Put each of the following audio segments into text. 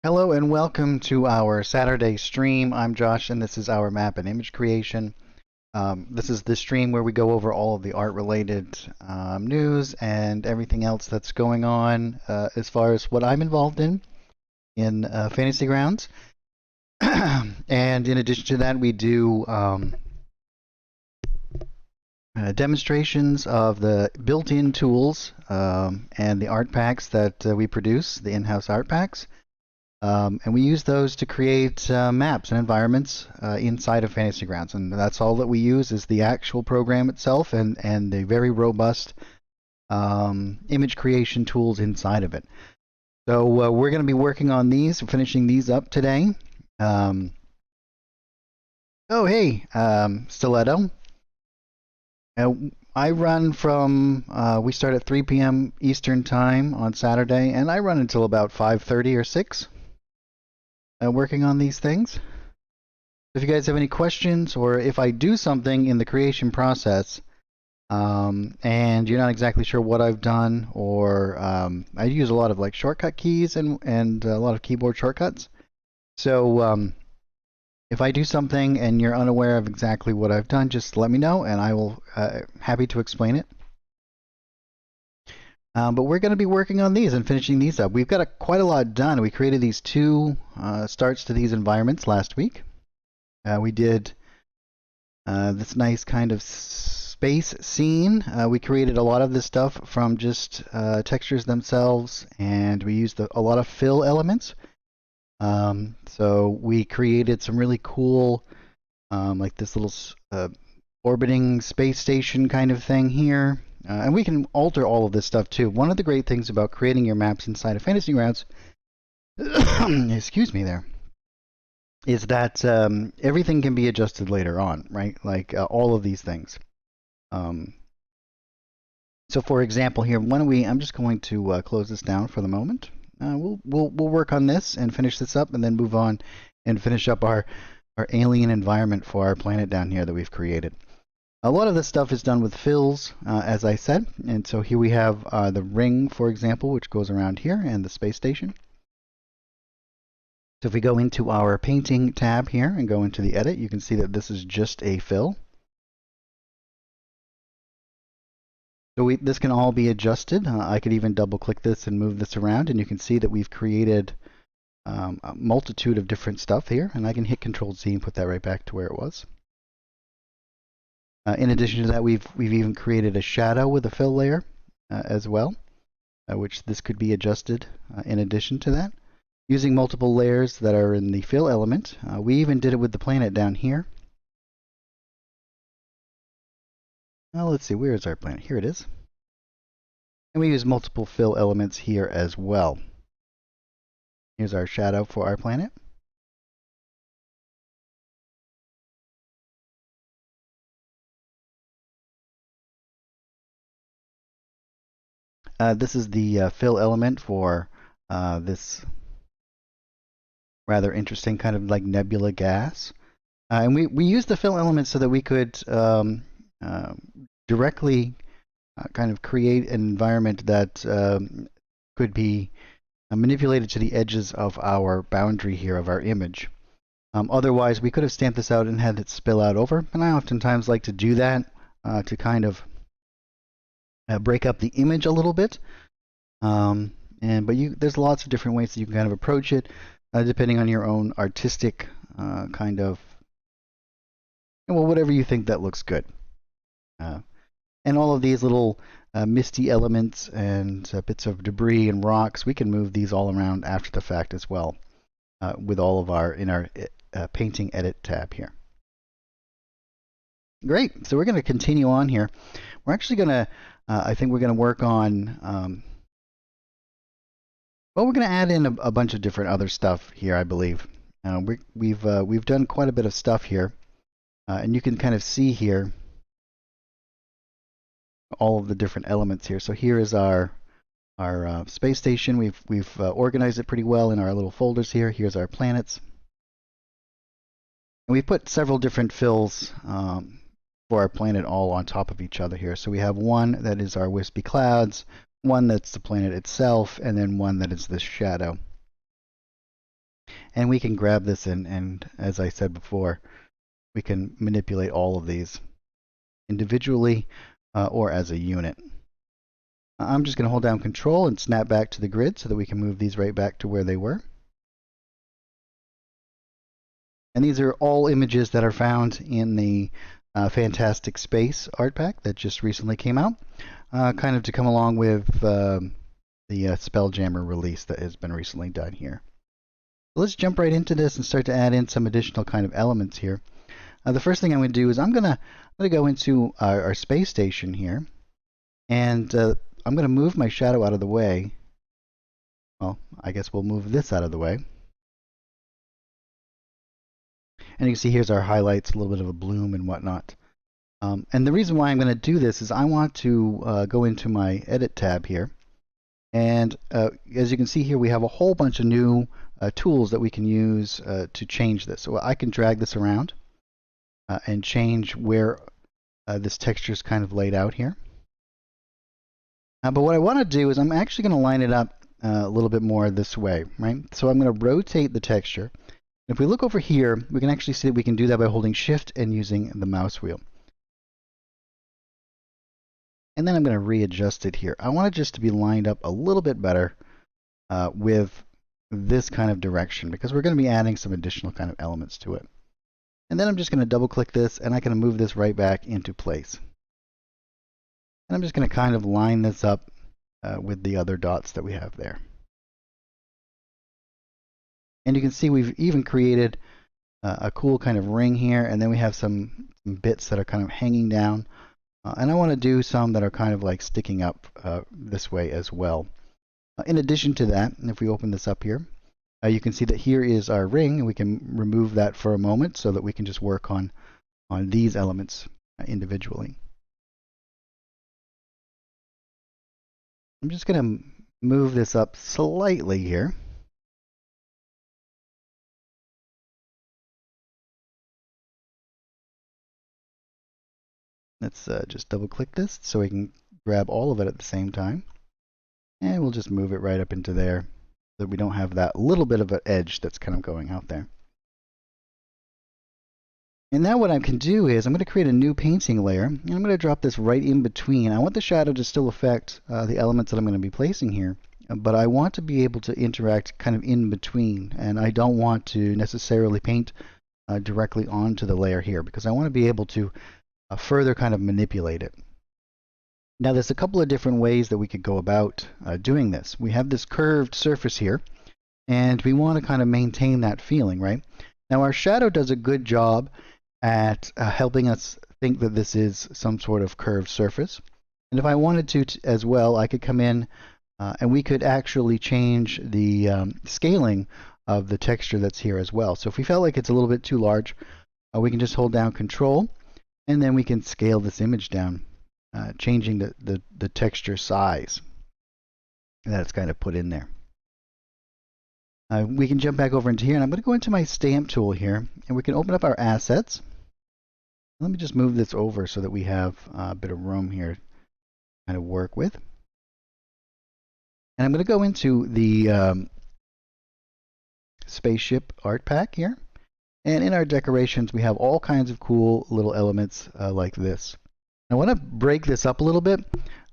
Hello and welcome to our Saturday stream. I'm Josh and this is our map and image creation. This is the stream where we go over all of the art related news and everything else that's going on as far as what I'm involved in Fantasy Grounds. And in addition to that, we do demonstrations of the built-in tools and the art packs that we produce, the in-house art packs. And we use those to create maps and environments inside of Fantasy Grounds. And that's all that we use is the actual program itself and the very robust image creation tools inside of it. So we're going to be working on these, finishing these up today. Oh, hey, Stiletto. I run from, we start at 3 p.m. Eastern Time on Saturday, and I run until about 5:30 or 6. Working on these things. If you guys have any questions, or if I do something in the creation process and you're not exactly sure what I've done, or I use a lot of like shortcut keys and a lot of keyboard shortcuts. So if I do something and you're unaware of exactly what I've done, just let me know and I will happy to explain it. But we're going to be working on these and finishing these up. We've got quite a lot done. We created these two starts to these environments last week. We did this nice kind of space scene. We created a lot of this stuff from just textures themselves, and we used a lot of fill elements. So we created some really cool, like this little orbiting space station kind of thing here. And we can alter all of this stuff too. One of the great things about creating your maps inside of Fantasy Grounds, excuse me there, is that everything can be adjusted later on, right? Like all of these things. So for example here, I'm just going to close this down for the moment. We'll work on this and finish this up and then move on and finish up our alien environment for our planet down here that we've created. A lot of this stuff is done with fills, as I said, and so here we have the ring, for example, which goes around here, and the space station. So if we go into our painting tab here and go into the edit, you can see that this is just a fill. So this can all be adjusted. I could even double click this and move this around, and you can see that we've created a multitude of different stuff here, and I can hit Control-Z and put that right back to where it was. In addition to that, we've even created a shadow with a fill layer as well, which this could be adjusted in addition to that, using multiple layers that are in the fill element. We even did it with the planet down here. Well, let's see, where is our planet? Here it is. And we use multiple fill elements here as well. Here's our shadow for our planet. This is the fill element for this rather interesting kind of like nebula gas. And we use the fill element so that we could directly kind of create an environment that could be manipulated to the edges of our boundary here of our image. Otherwise, we could have stamped this out and had it spill out over, and I oftentimes like to do that to kind of break up the image a little bit. But there's lots of different ways that you can kind of approach it, depending on your own artistic kind of, well, whatever you think that looks good. And all of these little misty elements and bits of debris and rocks, we can move these all around after the fact as well, with all of our painting edit tab here. Great. So we're going to continue on here. We're actually going to, I think we're going to work on, well, we're going to add in a bunch of different other stuff here, I believe. We've done quite a bit of stuff here, and you can kind of see here all of the different elements here. So here is our space station. We've organized it pretty well in our little folders here. Here's our planets. And we've put several different fills for our planet all on top of each other here. So we have one that is our wispy clouds, one that's the planet itself, and then one that is this shadow. and we can grab this and as I said before, we can manipulate all of these individually or as a unit. I'm just going to hold down Control and snap back to the grid so that we can move these right back to where they were. And these are all images that are found in the Fantastic Space art pack that just recently came out, kind of to come along with the Spelljammer release that has been recently done here. So let's jump right into this and start to add in some additional kind of elements here. The first thing I'm going to do is I'm going to go into our space station here, and I'm going to move my shadow out of the way. Well, I guess we'll move this out of the way. And you can see here's our highlights, a little bit of a bloom and whatnot. And the reason why I'm going to do this is I want to go into my Edit tab here. And as you can see here, we have a whole bunch of new tools that we can use to change this. So I can drag this around and change where this texture is kind of laid out here. But what I want to do is I'm actually going to line it up a little bit more this way, right? So I'm going to rotate the texture. If we look over here, we can actually see that we can do that by holding Shift and using the mouse wheel. And then I'm going to readjust it here. I want it just to be lined up a little bit better with this kind of direction, because we're going to be adding some additional kind of elements to it. And then I'm just going to double click this, and I can move this right back into place. And I'm just going to kind of line this up with the other dots that we have there. And you can see we've even created a cool kind of ring here, and then we have some bits that are kind of hanging down. And I want to do some that are kind of like sticking up this way as well. In addition to that, if we open this up here, you can see that here is our ring, and we can remove that for a moment so that we can just work on these elements individually. I'm just going to move this up slightly here. Let's just double click this so we can grab all of it at the same time. And we'll just move it right up into there so that we don't have that little bit of an edge that's kind of going out there. And now what I can do is I'm going to create a new painting layer, and I'm going to drop this right in between. I want the shadow to still affect the elements that I'm going to be placing here, but I want to be able to interact kind of in between, and I don't want to necessarily paint directly onto the layer here, because I want to be able to further kind of manipulate it. Now there's a couple of different ways that we could go about doing this. We have this curved surface here, and we want to kind of maintain that feeling, right? Now our shadow does a good job at helping us think that this is some sort of curved surface. And if I wanted to as well, I could come in and we could actually change the scaling of the texture that's here as well. So if we felt like it's a little bit too large, we can just hold down Control, and then we can scale this image down, changing the texture size that it's kind of put in there. We can jump back over into here, and I'm going to go into my stamp tool here, and we can open up our assets. Let me just move this over so that we have a bit of room here to kind of work with. And I'm going to go into the spaceship art pack here. And in our decorations, we have all kinds of cool little elements like this. I want to break this up a little bit.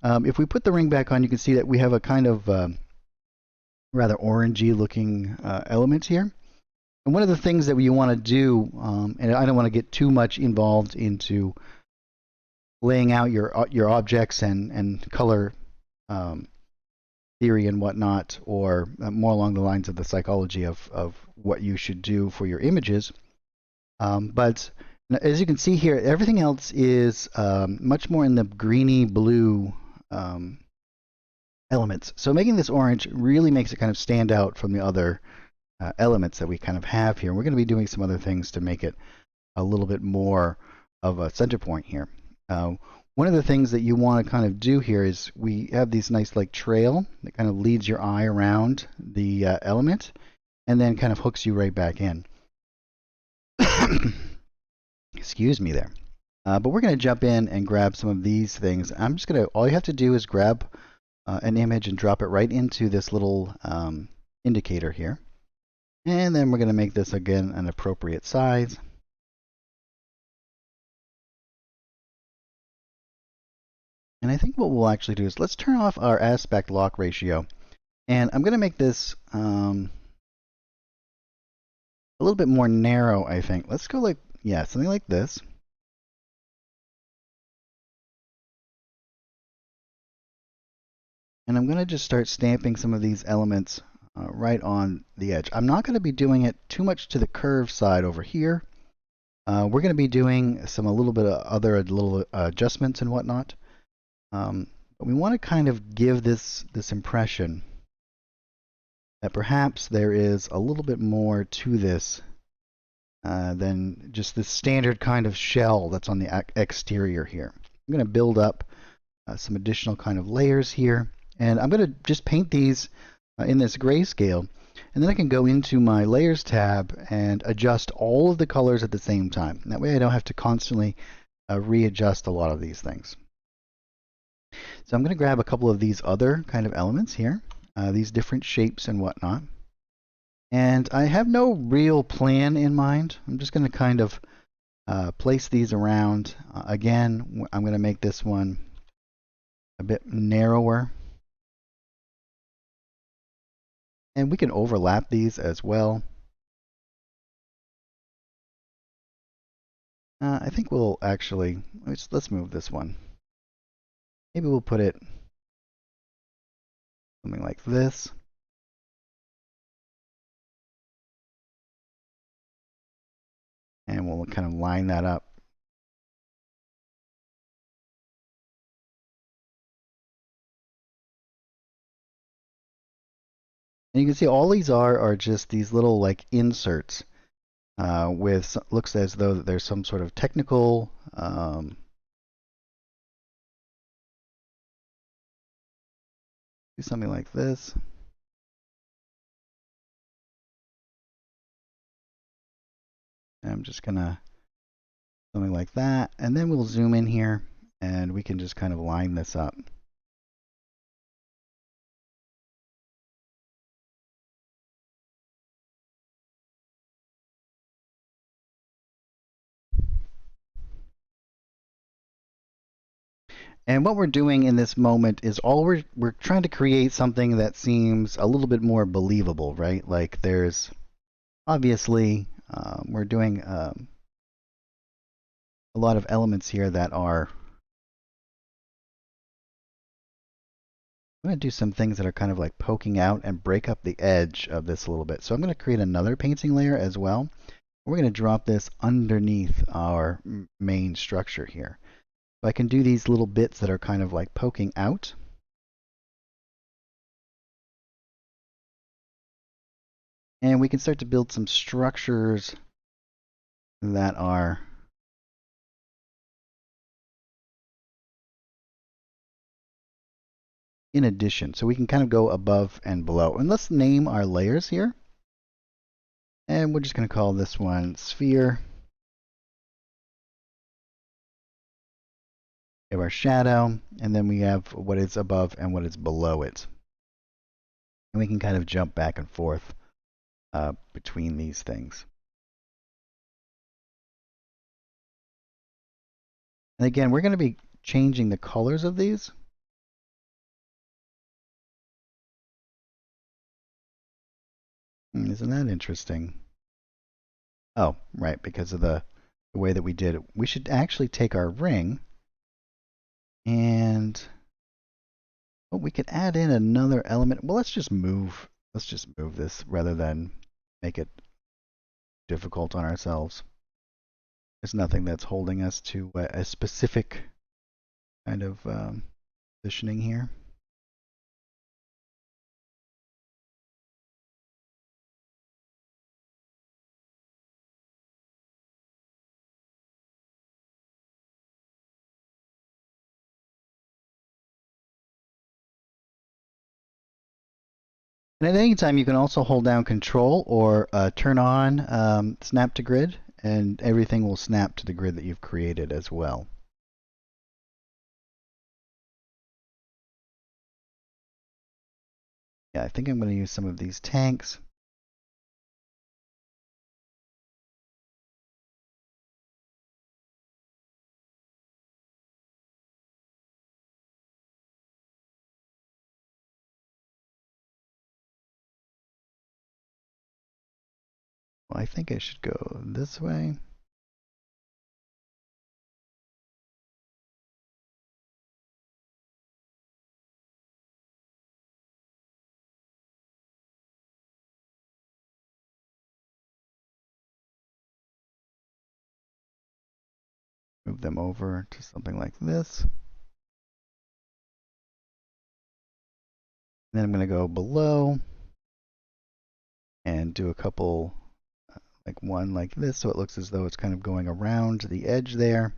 If we put the ring back on, you can see that we have a kind of rather orangey looking element here. And one of the things that you want to do, and I don't want to get too much involved into laying out your objects and color theory and whatnot, or more along the lines of the psychology of what you should do for your images. But as you can see here, everything else is much more in the greeny blue elements. So making this orange really makes it kind of stand out from the other elements that we kind of have here. We're going to be doing some other things to make it a little bit more of a center point here. One of the things that you want to kind of do here is we have these nice like trail that kind of leads your eye around the element and then kind of hooks you right back in. Excuse me there. But we're going to jump in and grab some of these things. I'm just going to, all you have to do is grab an image and drop it right into this little indicator here. And then we're going to make this again an appropriate size. And I think what we'll actually do is let's turn off our aspect lock ratio. And I'm going to make this a little bit more narrow, I think. Let's go like, yeah, something like this. And I'm going to just start stamping some of these elements right on the edge. I'm not going to be doing it too much to the curve side over here. We're going to be doing a little bit of other little adjustments and whatnot. But we want to kind of give this impression that perhaps there is a little bit more to this than just the standard kind of shell that's on the exterior here. I'm going to build up some additional kind of layers here, and I'm going to just paint these in this grayscale, and then I can go into my layers tab and adjust all of the colors at the same time. That way I don't have to constantly readjust a lot of these things. So I'm going to grab a couple of these other kind of elements here, these different shapes and whatnot. And I have no real plan in mind. I'm just going to kind of place these around. Again, I'm going to make this one a bit narrower. And we can overlap these as well. I think we'll actually, let's move this one. Maybe we'll put it something like this. And we'll kind of line that up. And you can see all these are just these little like inserts with looks as though there's some sort of technical do something like this. And I'm just gonna something like that, and then we'll zoom in here and we can just kind of line this up. And what we're doing in this moment is we're trying to create something that seems a little bit more believable, right? Like there's obviously we're doing a lot of elements here that are I'm going to do some things that are kind of like poking out and break up the edge of this a little bit. So I'm going to create another painting layer as well. We're going to drop this underneath our main structure here. So I can do these little bits that are kind of like poking out. And we can start to build some structures that are in addition. So we can kind of go above and below. And let's name our layers here. And we're just going to call this one sphere. We have our shadow, and then we have what is above and what is below it. And we can kind of jump back and forth between these things. And again, we're going to be changing the colors of these. Isn't that interesting? Oh, right, because of the way that we did it. We should actually take our ring and we could add in another element. Well, let's just move this rather than make it difficult on ourselves. There's nothing that's holding us to a specific kind of positioning here. And at any time, you can also hold down Control or turn on Snap to Grid, and everything will snap to the grid that you've created as well. Yeah, I think I'm going to use some of these tanks. I think I should go this way. Move them over to something like this. Then I'm going to go below and do a couple, like one like this, so it looks as though it's kind of going around the edge there.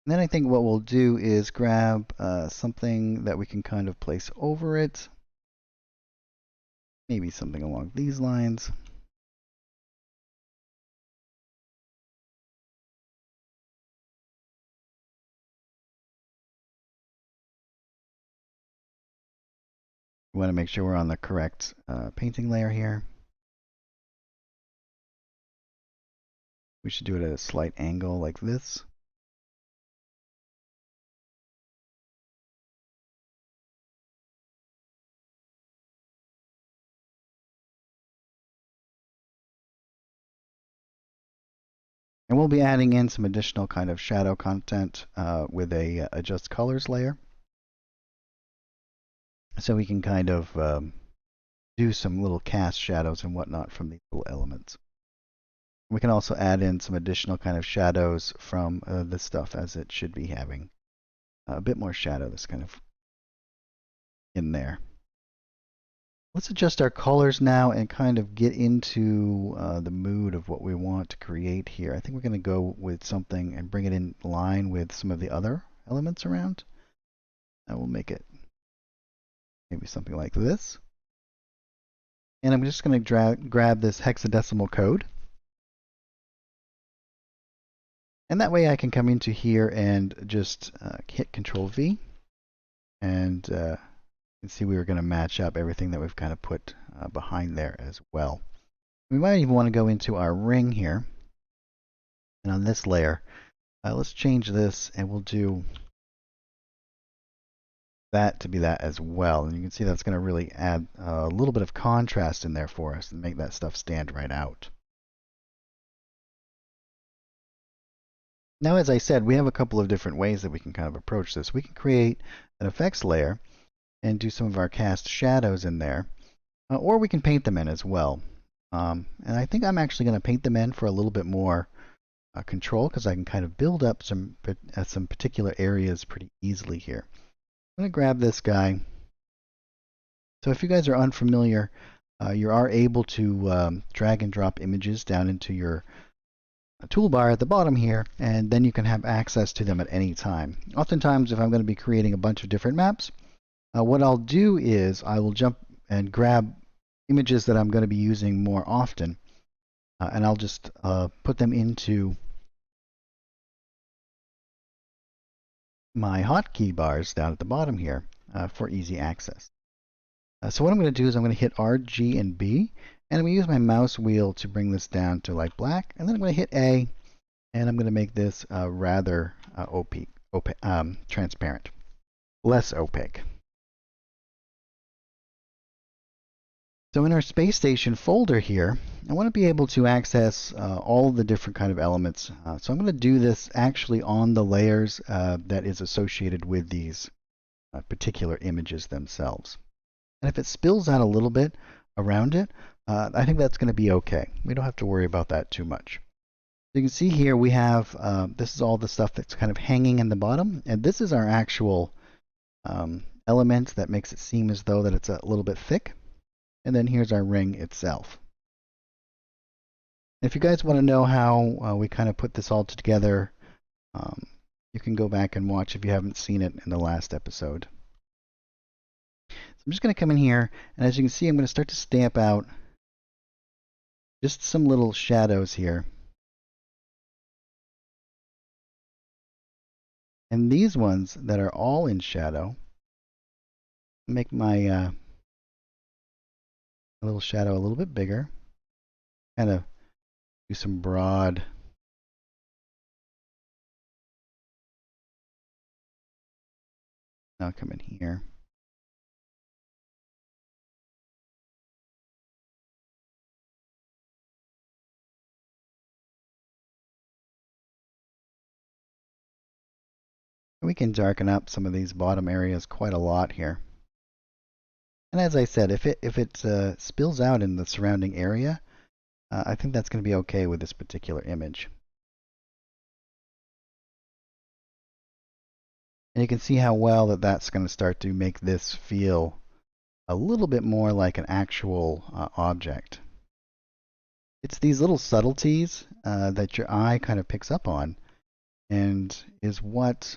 And then I think what we'll do is grab something that we can kind of place over it. Maybe something along these lines. We want to make sure we're on the correct painting layer here. We should do it at a slight angle like this. And we'll be adding in some additional kind of shadow content with a adjust colors layer. So we can kind of do some little cast shadows and whatnot from these little elements. We can also add in some additional kind of shadows from this stuff, as it should be having a bit more shadow that's kind of in there. Let's adjust our colors now and kind of get into the mood of what we want to create here. I think we're going to go with something and bring it in line with some of the other elements around. I will make it maybe something like this. And I'm just going to grab this hexadecimal code. And that way I can come into here and just hit Control V. And you can see we were going to match up everything that we've kind of put behind there as well. We might even want to go into our ring here. And on this layer, let's change this and we'll do that to be that as well. And you can see that's going to really add a little bit of contrast in there for us and make that stuff stand right out. Now, as I said, we have a couple of different ways that we can kind of approach this. We can create an effects layer and do some of our cast shadows in there, or we can paint them in as well. And I think I'm actually going to paint them in for a little bit more control, because I can kind of build up some particular areas pretty easily here. I'm going to grab this guy. So if you guys are unfamiliar, you are able to drag and drop images down into your toolbar at the bottom here, and then you can have access to them at any time. Oftentimes, if I'm going to be creating a bunch of different maps, what I'll do is I will jump and grab images that I'm going to be using more often, and I'll just put them into my hotkey bars down at the bottom here for easy access. So what I'm going to do is I'm going to hit R, G, and B, and I'm going to use my mouse wheel to bring this down to light black, and then I'm going to hit A, and I'm going to make this rather transparent, less opaque. So in our Space Station folder here, I want to be able to access all the different kind of elements. So I'm going to do this actually on the layers that is associated with these particular images themselves. And if it spills out a little bit around it, I think that's going to be okay. We don't have to worry about that too much. You can see here we have, this is all the stuff that's kind of hanging in the bottom, and this is our actual element that makes it seem as though that it's a little bit thick. And then here's our ring itself. If you guys want to know how we kind of put this all together, you can go back and watch if you haven't seen it in the last episode. I'm just going to come in here, and as you can see, I'm going to start to stamp out just some little shadows here. And these ones that are all in shadow, make my little shadow a little bit bigger, kind of do some broad. Now come in here. We can darken up some of these bottom areas quite a lot here. And as I said, if it spills out in the surrounding area, I think that's going to be okay with this particular image. And you can see how well that's going to start to make this feel a little bit more like an actual object. It's these little subtleties that your eye kind of picks up on, and is what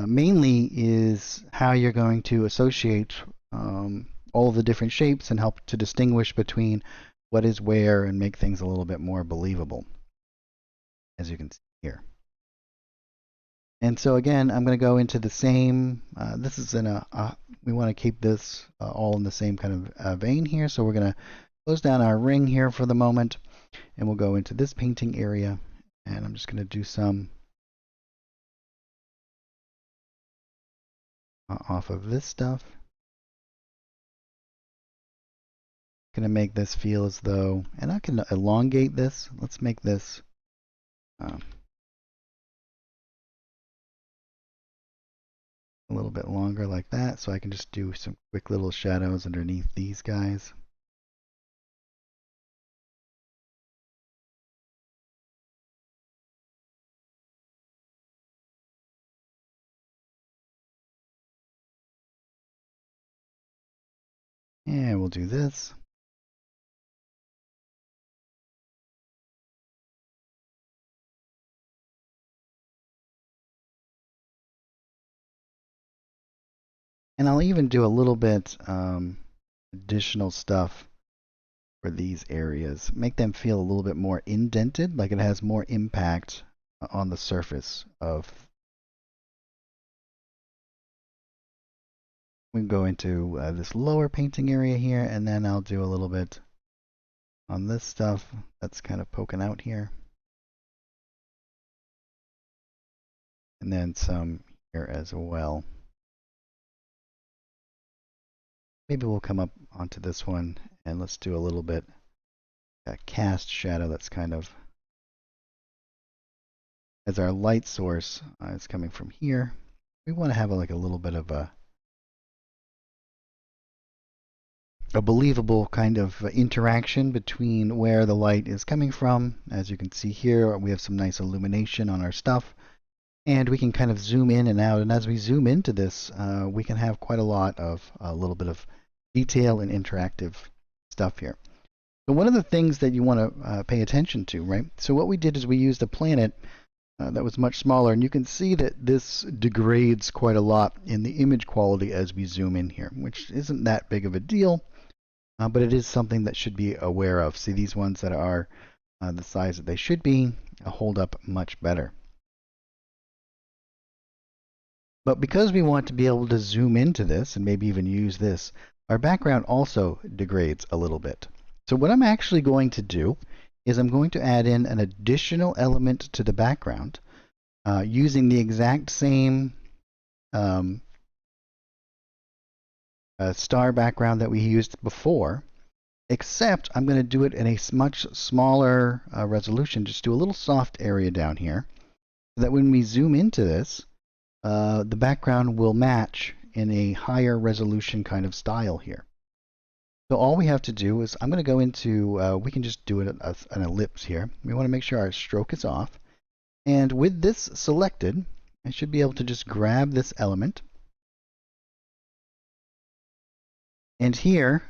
mainly is how you're going to associate all of the different shapes and help to distinguish between what is where and make things a little bit more believable, as you can see here. And so again, I'm going to go into the same, this is in we want to keep this all in the same kind of vein here, so we're going to close down our ring here for the moment, and we'll go into this painting area, and I'm just going to do some off of this stuff. Going to make this feel as though, and I can elongate this. Let's make this a little bit longer like that, so I can just do some quick little shadows underneath these guys. And we'll do this. And I'll even do a little bit additional stuff for these areas. Make them feel a little bit more indented, like it has more impact on the surface of. We can go into this lower painting area here, and then I'll do a little bit on this stuff that's kind of poking out here. And then some here as well. Maybe we'll come up onto this one, and let's do a little bit cast shadow that's kind of, as our light source is coming from here, we want to have like a little bit of a believable kind of interaction between where the light is coming from. As you can see here, we have some nice illumination on our stuff, and we can kind of zoom in and out. And as we zoom into this, we can have quite a lot of a little bit of detail and interactive stuff here. So one of the things that you want to pay attention to, right? So what we did is we used a planet that was much smaller, and you can see that this degrades quite a lot in the image quality as we zoom in here, which isn't that big of a deal. But it is something that should be aware of. See, these ones that are the size that they should be hold up much better. But because we want to be able to zoom into this and maybe even use this, our background also degrades a little bit. So what I'm actually going to do is I'm going to add in an additional element to the background using the exact same star background that we used before, except I'm going to do it in a much smaller resolution. Just do a little soft area down here, so that when we zoom into this, the background will match in a higher resolution kind of style here. So all we have to do is, I'm going to go into, we can just do it as an ellipse here. We want to make sure our stroke is off. And with this selected, I should be able to just grab this element. And here,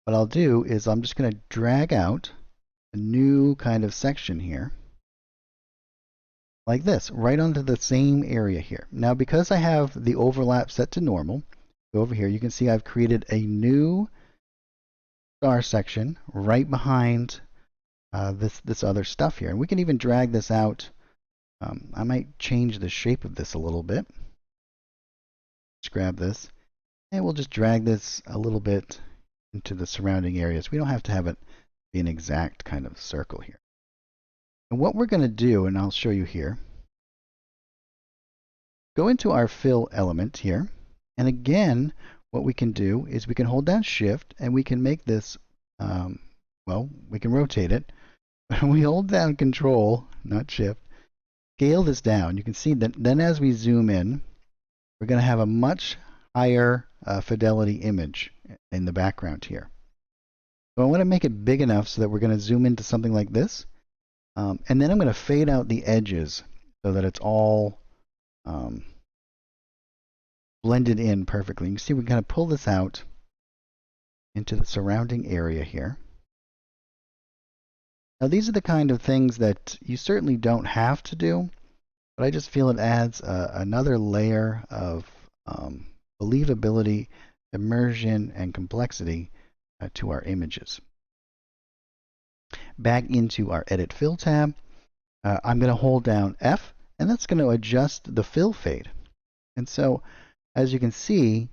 what I'll do is I'm just going to drag out a new kind of section here, like this, right onto the same area here. Now, because I have the overlap set to normal, go over here, you can see I've created a new star section right behind this other stuff here. And we can even drag this out. I might change the shape of this a little bit. Just grab this, and we'll just drag this a little bit into the surrounding areas. We don't have to have it be an exact kind of circle here. And what we're going to do, and I'll show you here, go into our fill element here. And again, what we can do is we can hold down Shift and we can make this, well, we can rotate it. When we hold down Control, not Shift, scale this down. You can see that then as we zoom in, we're going to have a much higher fidelity image in the background here. So I want to make it big enough so that we're going to zoom into something like this. And then I'm going to fade out the edges so that it's all blended in perfectly. You can see we kind of pull this out into the surrounding area here. Now these are the kind of things that you certainly don't have to do, but I just feel it adds another layer of believability, immersion, and complexity to our images. Back into our Edit Fill tab, I'm going to hold down F, and that's going to adjust the fill fade. And so, as you can see,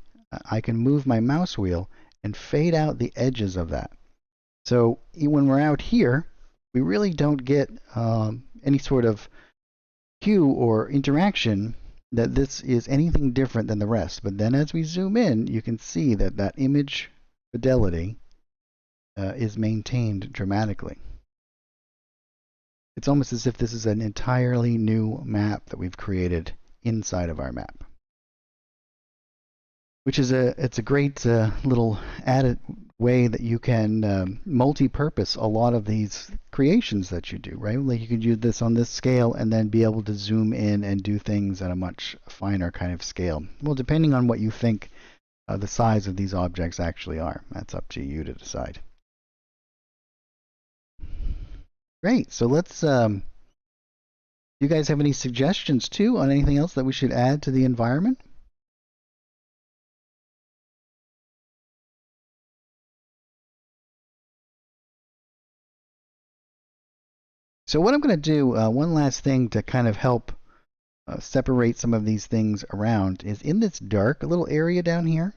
I can move my mouse wheel and fade out the edges of that. So when we're out here, we really don't get any sort of cue or interaction that this is anything different than the rest. But then as we zoom in, you can see that that image fidelity is maintained dramatically. It's almost as if this is an entirely new map that we've created inside of our map, which is it's a great little added way that you can multi-purpose a lot of these creations that you do, right? Like you could use this on this scale and then be able to zoom in and do things at a much finer kind of scale. Well, depending on what you think the size of these objects actually are. That's up to you to decide. Great. So let's, you guys have any suggestions too on anything else that we should add to the environment? So what I'm going to do, one last thing to kind of help separate some of these things around is in this dark little area down here,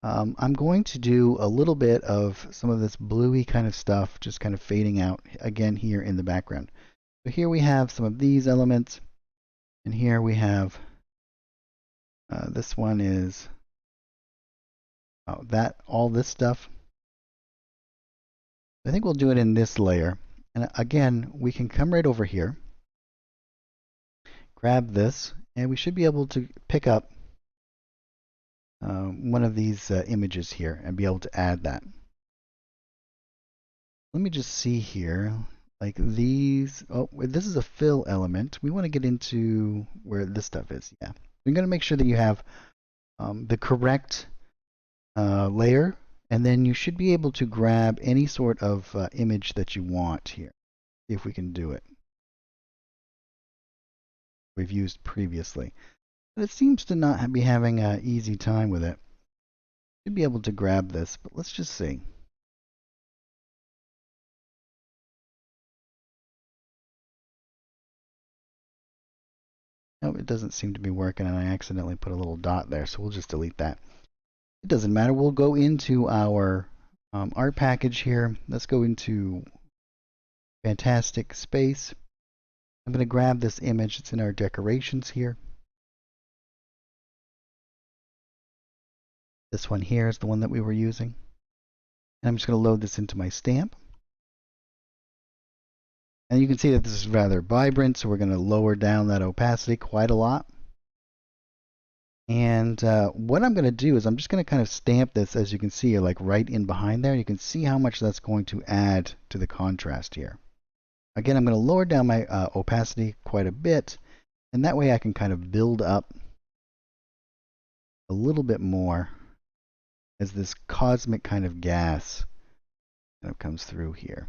I'm going to do a little bit of some of this bluey kind of stuff, just kind of fading out again here in the background. So here we have some of these elements, and here we have, this one is all this stuff. I think we'll do it in this layer. And again, we can come right over here, grab this, and we should be able to pick up one of these images here and be able to add that. Let me just see here, like these, oh, this is a fill element. We want to get into where this stuff is. Yeah, we're going to make sure that you have the correct layer, and then you should be able to grab any sort of image that you want here. See if we can do it. We've used previously. But it seems to not be having an easy time with it. Should be able to grab this, but let's just see. No, it doesn't seem to be working, and I accidentally put a little dot there, so we'll just delete that. It doesn't matter. We'll go into our art package here. Let's go into Fantastic Space. I'm going to grab this image. It's in our decorations here. This one here is the one that we were using. And I'm just going to load this into my stamp. And you can see that this is rather vibrant, so we're going to lower down that opacity quite a lot. And what I'm going to do is I'm just going to kind of stamp this, as you can see, like right in behind there. You can see how much that's going to add to the contrast here. Again, I'm going to lower down my opacity quite a bit, and that way I can kind of build up a little bit more as this cosmic kind of gas kind of comes through here.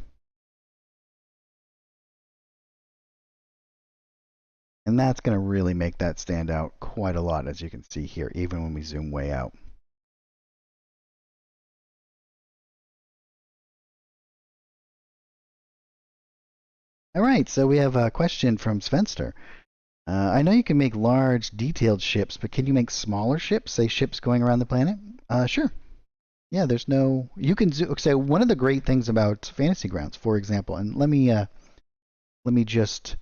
And that's going to really make that stand out quite a lot, as you can see here, even when we zoom way out. All right, so we have a question from Svenster. I know you can make large, detailed ships, but can you make smaller ships, say ships going around the planet? Sure. Yeah, there's no. You can say one of the great things about Fantasy Grounds, for example, and let me just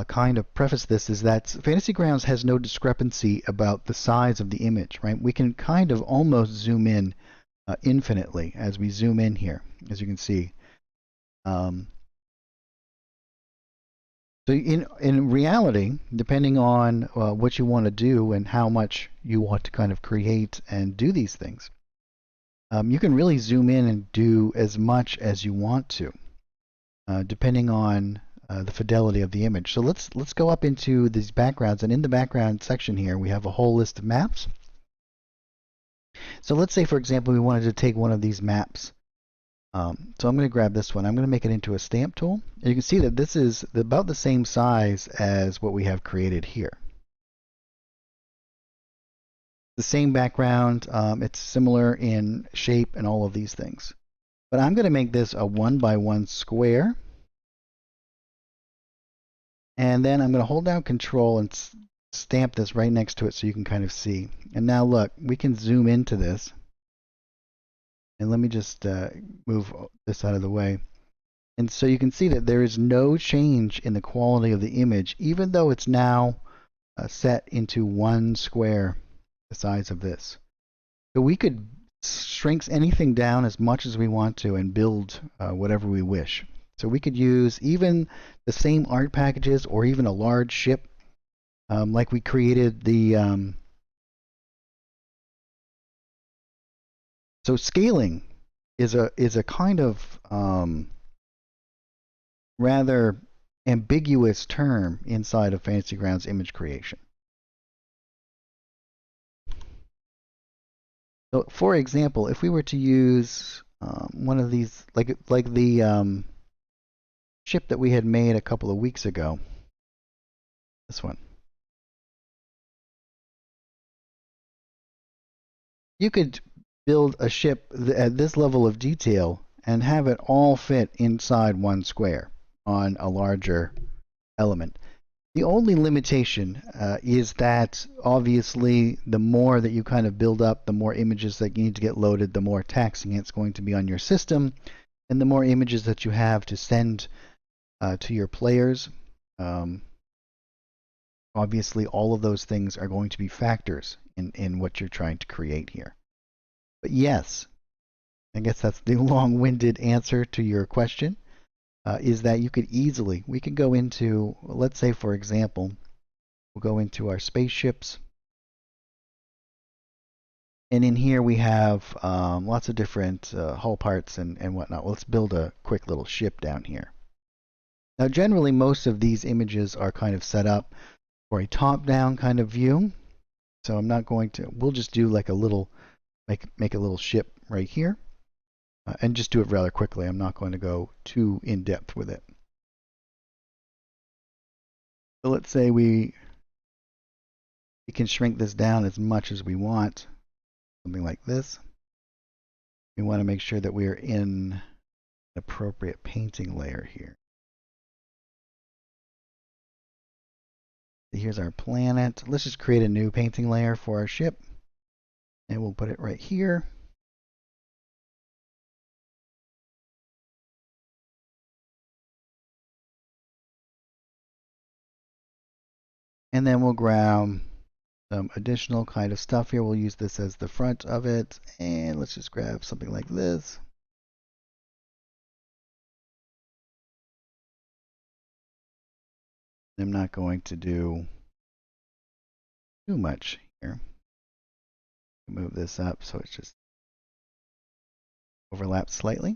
kind of preface this is that Fantasy Grounds has no discrepancy about the size of the image, right? We can kind of almost zoom in infinitely as we zoom in here, as you can see. Um, so in reality, depending on what you want to do and how much you want to kind of create and do these things, you can really zoom in and do as much as you want to, depending on the fidelity of the image. So let's go up into these backgrounds, and in the background section here, we have a whole list of maps. So let's say, for example, we wanted to take one of these maps. So I'm going to grab this one. I'm going to make it into a stamp tool. And you can see that this is about the same size as what we have created here. The same background. It's similar in shape and all of these things. But I'm going to make this a 1 by 1 square. And then I'm going to hold down Control and stamp this right next to it so you can kind of see. And now look, we can zoom into this. And let me just move this out of the way. And so you can see that there is no change in the quality of the image, even though it's now set into 1 square, the size of this. So we could shrink anything down as much as we want to and build whatever we wish. So we could use even the same art packages or even a large ship, like we created the. So scaling is a kind of rather ambiguous term inside of Fantasy Grounds image creation. So, for example, if we were to use one of these, like the ship that we had made a couple of weeks ago, this one, you could build a ship at this level of detail and have it all fit inside 1 square on a larger element. The only limitation is that obviously the more that you kind of build up, the more images that you need to get loaded, the more taxing it's going to be on your system, and the more images that you have to send to your players. Obviously, all of those things are going to be factors in what you're trying to create here. But yes, I guess that's the long-winded answer to your question. Is that you could easily, we could go into, let's say for example, we'll go into our spaceships. And in here we have lots of different hull parts and whatnot. Let's build a quick little ship down here. Now generally most of these images are kind of set up for a top-down kind of view. So I'm not going to, we'll just do like a little, make a little ship right here. And just do it rather quickly. I'm not going to go too in-depth with it. So let's say we can shrink this down as much as we want. Something like this. We want to make sure that we are in an appropriate painting layer here. Here's our planet. Let's just create a new painting layer for our ship. And we'll put it right here. And then we'll grab some additional kind of stuff here. We'll use this as the front of it. And let's just grab something like this. I'm not going to do too much here. Move this up so it's just overlapped slightly.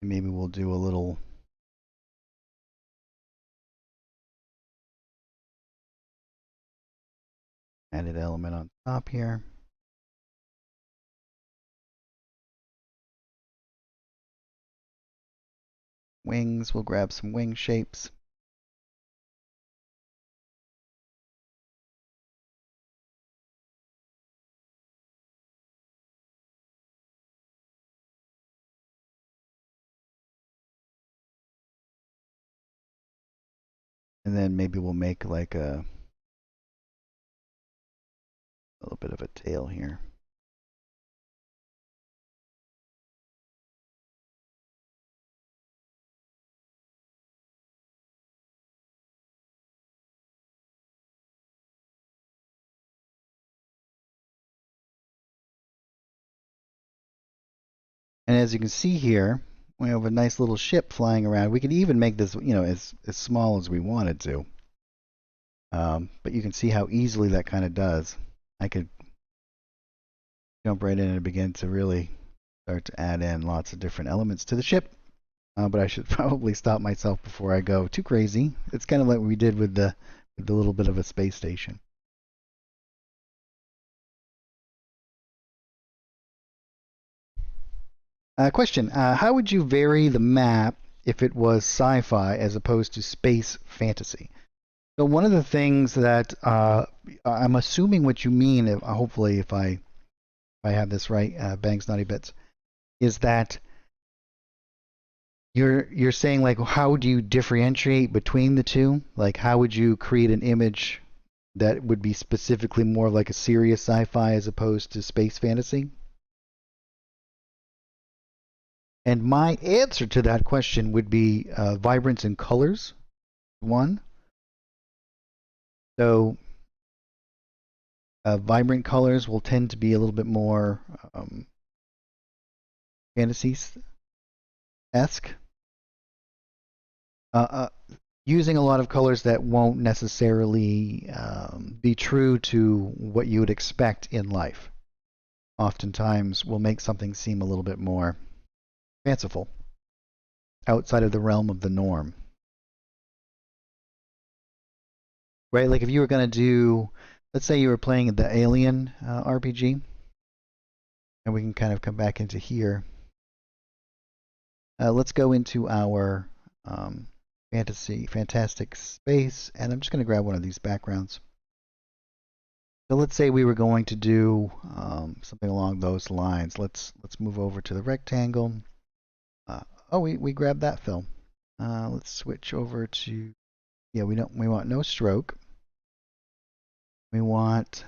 And maybe we'll do a little added element on top here. Wings, we'll grab some wing shapes. And then maybe we'll make like a A little bit of a tail here. And as you can see here, we have a nice little ship flying around. We could even make this, as small as we wanted to. But you can see how easily that kind of does. I could jump right in and begin to really start to add in lots of different elements to the ship. But I should probably stop myself before I go too crazy. It's kind of like we did with the little bit of a space station. Question: how would you vary the map if it was sci-fi as opposed to space fantasy? So one of the things that I'm assuming what you mean, hopefully if I have this right, Bangs Naughty Bits, is that you're saying like how do you differentiate between the two? Like how would you create an image that would be specifically more like a serious sci-fi as opposed to space fantasy? And my answer to that question would be vibrance and colors. One. So vibrant colors will tend to be a little bit more fantasy-esque. Using a lot of colors that won't necessarily be true to what you would expect in life. Oftentimes will make something seem a little bit more fanciful, outside of the realm of the norm. Right? Like if you were going to do, let's say you were playing the Alien RPG, and we can kind of come back into here. Let's go into our fantastic space, and I'm just going to grab one of these backgrounds. So let's say we were going to do something along those lines. Let's move over to the rectangle. Oh, we grabbed that fill. Let's switch over to, yeah, we want no stroke. We want,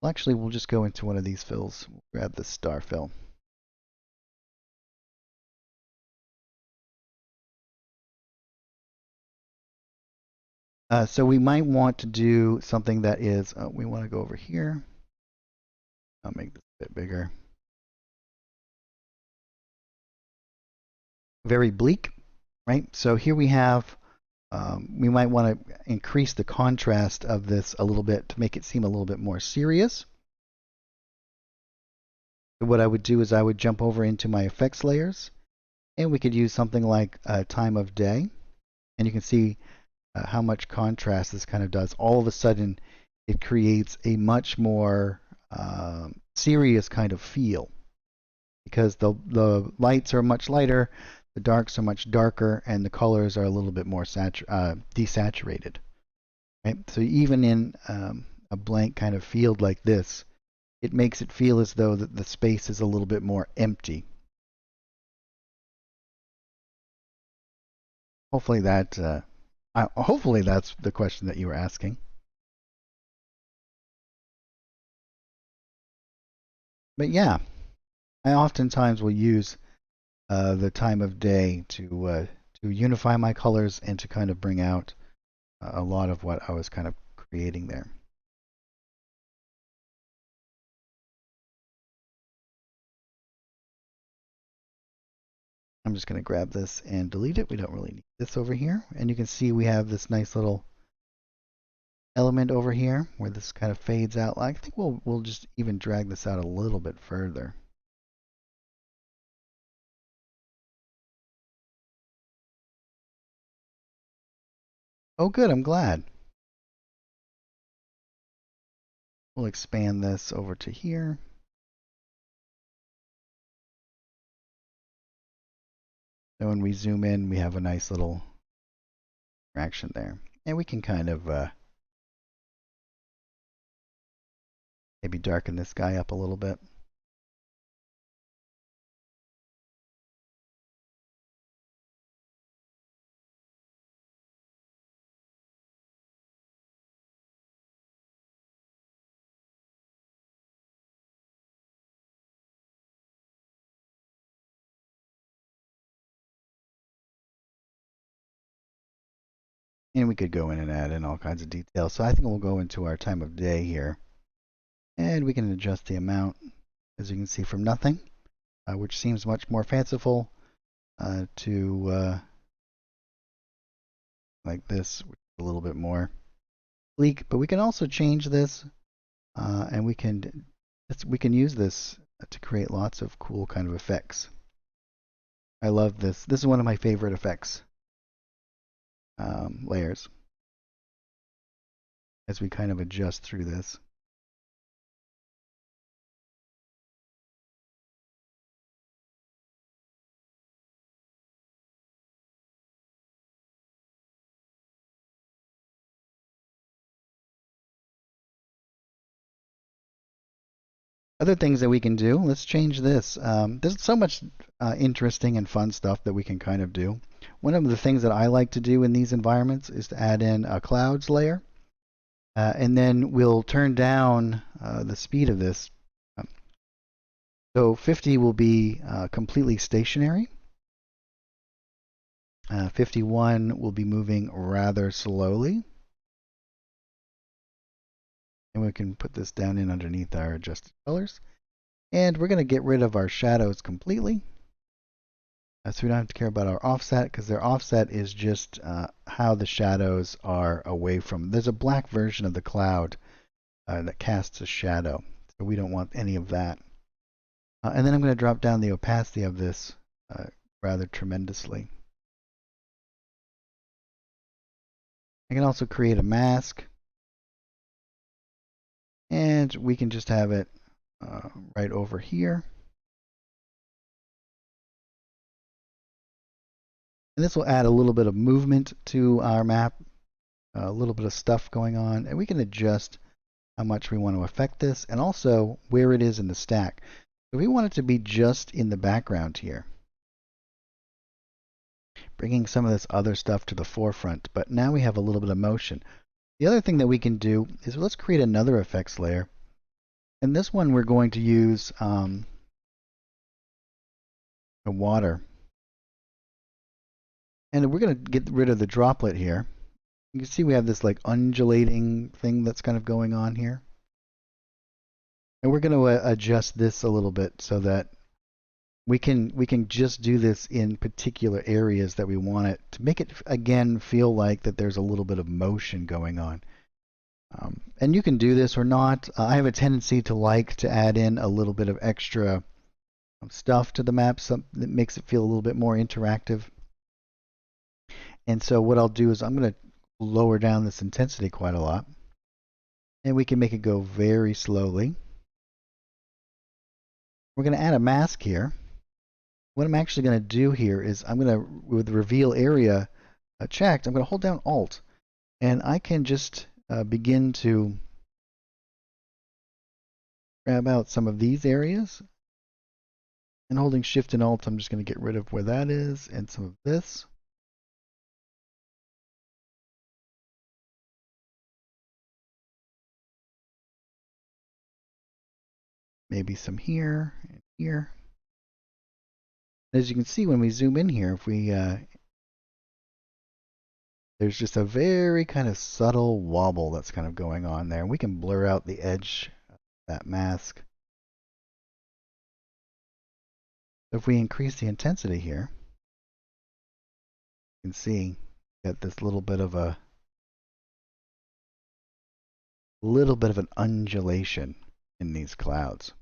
well, actually we'll just go into one of these fills. We'll grab the star fill. So we might want to do something that is, we want to go over here. I'll make this a bit bigger. Very bleak, right? So here we have, we might want to increase the contrast of this a little bit to make it seem a little bit more serious. So what I would do is I would jump over into my effects layers, and we could use something like time of day. And you can see how much contrast this kind of does. All of a sudden, it creates a much more serious kind of feel because the lights are much lighter, the darks are much darker, and the colors are a little bit more desaturated. Right? So even in a blank kind of field like this, it makes it feel as though the space is a little bit more empty. Hopefully hopefully that's the question that you were asking. But yeah, I oftentimes will use the time of day to unify my colors and to kind of bring out a lot of what I was kind of creating there. I'm just going to grab this and delete it. We don't really need this over here. And you can see we have this nice little element over here where this kind of fades out. I think we'll just even drag this out a little bit further. Oh, good. I'm glad. We'll expand this over to here. And when we zoom in, we have a nice little interaction there. And we can kind of maybe darken this guy up a little bit. And we could go in and add in all kinds of details. So I think we'll go into our time of day here. And we can adjust the amount, as you can see, from nothing, which seems much more fanciful, to like this, which is a little bit more sleek. But we can also change this, and we can use this to create lots of cool kind of effects. I love this. This is one of my favorite effects layers as we kind of adjust through this. Other things that we can do, let's change this. There's so much interesting and fun stuff that we can kind of do. One of the things that I like to do in these environments is to add in a clouds layer. And then we'll turn down the speed of this. So 50 will be completely stationary. 51 will be moving rather slowly. And we can put this down in underneath our adjusted colors. And we're going to get rid of our shadows completely. So we don't have to care about our offset, because their offset is just how the shadows are away from. There's a black version of the cloud that casts a shadow. So we don't want any of that. And then I'm going to drop down the opacity of this rather tremendously. I can also create a mask. And we can just have it right over here. And this will add a little bit of movement to our map, a little bit of stuff going on, and we can adjust how much we want to affect this, and also where it is in the stack. So we want it to be just in the background here, bringing some of this other stuff to the forefront, but now we have a little bit of motion. The other thing that we can do is let's create another effects layer. And this one we're going to use the water. And we're going to get rid of the droplet here. You can see we have this like undulating thing that's kind of going on here. And we're going to adjust this a little bit so that we can just do this in particular areas that we want it to make it, again, feel like that there's a little bit of motion going on. And you can do this or not. I have a tendency to like to add in a little bit of extra stuff to the map, that makes it feel a little bit more interactive. And so what I'll do is I'm going to lower down this intensity quite a lot. And we can make it go very slowly. We're going to add a mask here. What I'm actually going to do here is I'm going to, with the reveal area checked, I'm going to hold down Alt. And I can just begin to grab out some of these areas. And holding Shift and Alt, I'm just going to get rid of where that is and some of this. Maybe some here and here. As you can see, when we zoom in here, if we there's just a very kind of subtle wobble that's kind of going on there. We can blur out the edge of that mask. If we increase the intensity here, you can see that this little bit of an undulation in these clouds.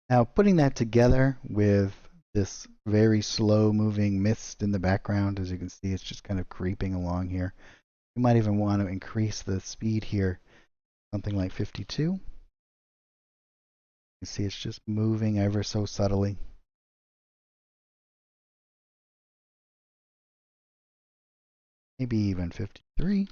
Now, putting that together with this very slow moving mist in the background, as you can see, it's just kind of creeping along here. You might even want to increase the speed here, something like 52. You can see it's just moving ever so subtly. Maybe even 53.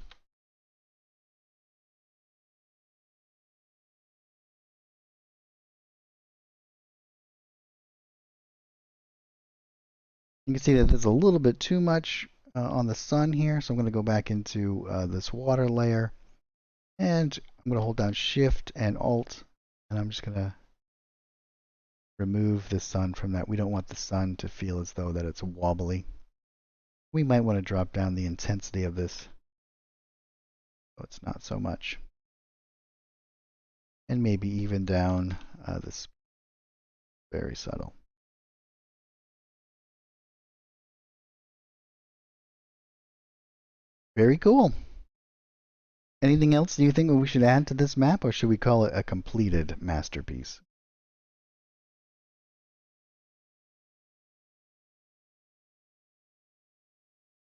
You can see that there's a little bit too much on the sun here, so I'm going to go back into this water layer, and I'm going to hold down Shift and Alt, and I'm just going to remove the sun from that. We don't want the sun to feel as though that it's wobbly. We might want to drop down the intensity of this So it's not so much. And maybe even down this very subtle. Very cool. Anything else do you think we should add to this map, or should we call it a completed masterpiece?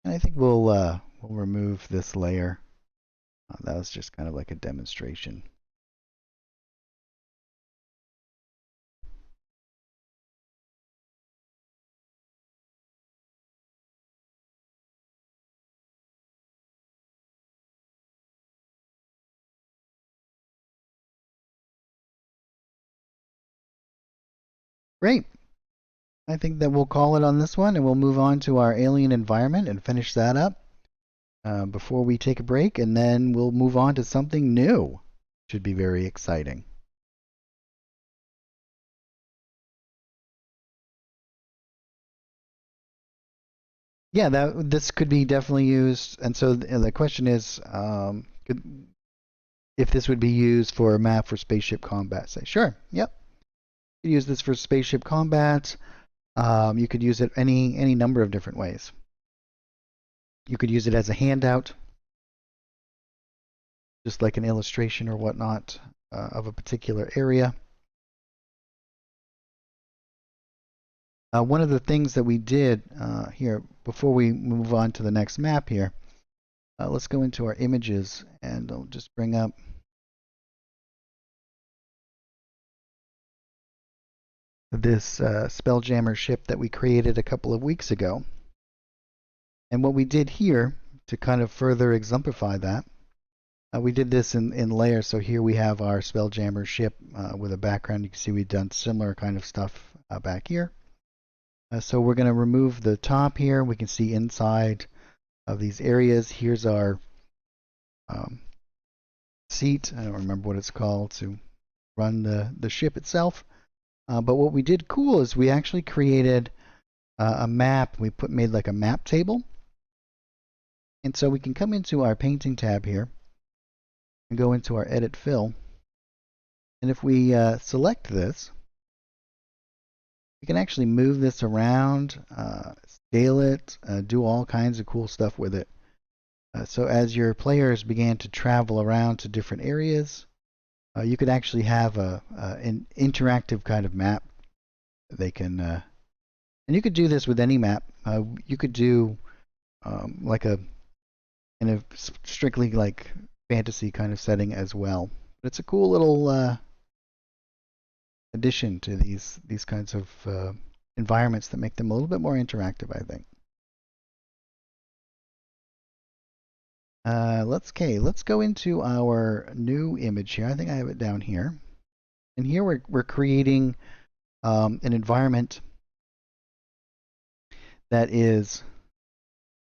And I think we'll remove this layer. That was just kind of like a demonstration. Great. I think that we'll call it on this one, and we'll move on to our alien environment and finish that up before we take a break, and then we'll move on to something new. Should be very exciting. Yeah, this could be definitely used, and so the question is, if this would be used for a map for spaceship combat. Say, sure, yep. You could use this for spaceship combat. You could use it any number of different ways. You could use it as a handout, just like an illustration or whatnot of a particular area. One of the things that we did here, before we move on to the next map here, let's go into our images, and I'll just bring up this Spelljammer ship that we created a couple of weeks ago. And what we did here, to kind of further exemplify that, we did this in layers. So here we have our Spelljammer ship with a background. You can see we've done similar kind of stuff back here. So we're going to remove the top here. We can see inside of these areas. Here's our seat. I don't remember what it's called to run the ship itself. But what we did cool is we actually created a map. We made like a map table. And so we can come into our painting tab here and go into our edit fill. And if we select this, we can actually move this around, scale it, do all kinds of cool stuff with it. So as your players began to travel around to different areas, you could actually have an interactive kind of map. They can, and you could do this with any map. You could do like in a strictly like fantasy kind of setting as well. But it's a cool little addition to these kinds of environments that make them a little bit more interactive, I think. Let's go into our new image here. I think I have it down here. And here we're creating an environment that is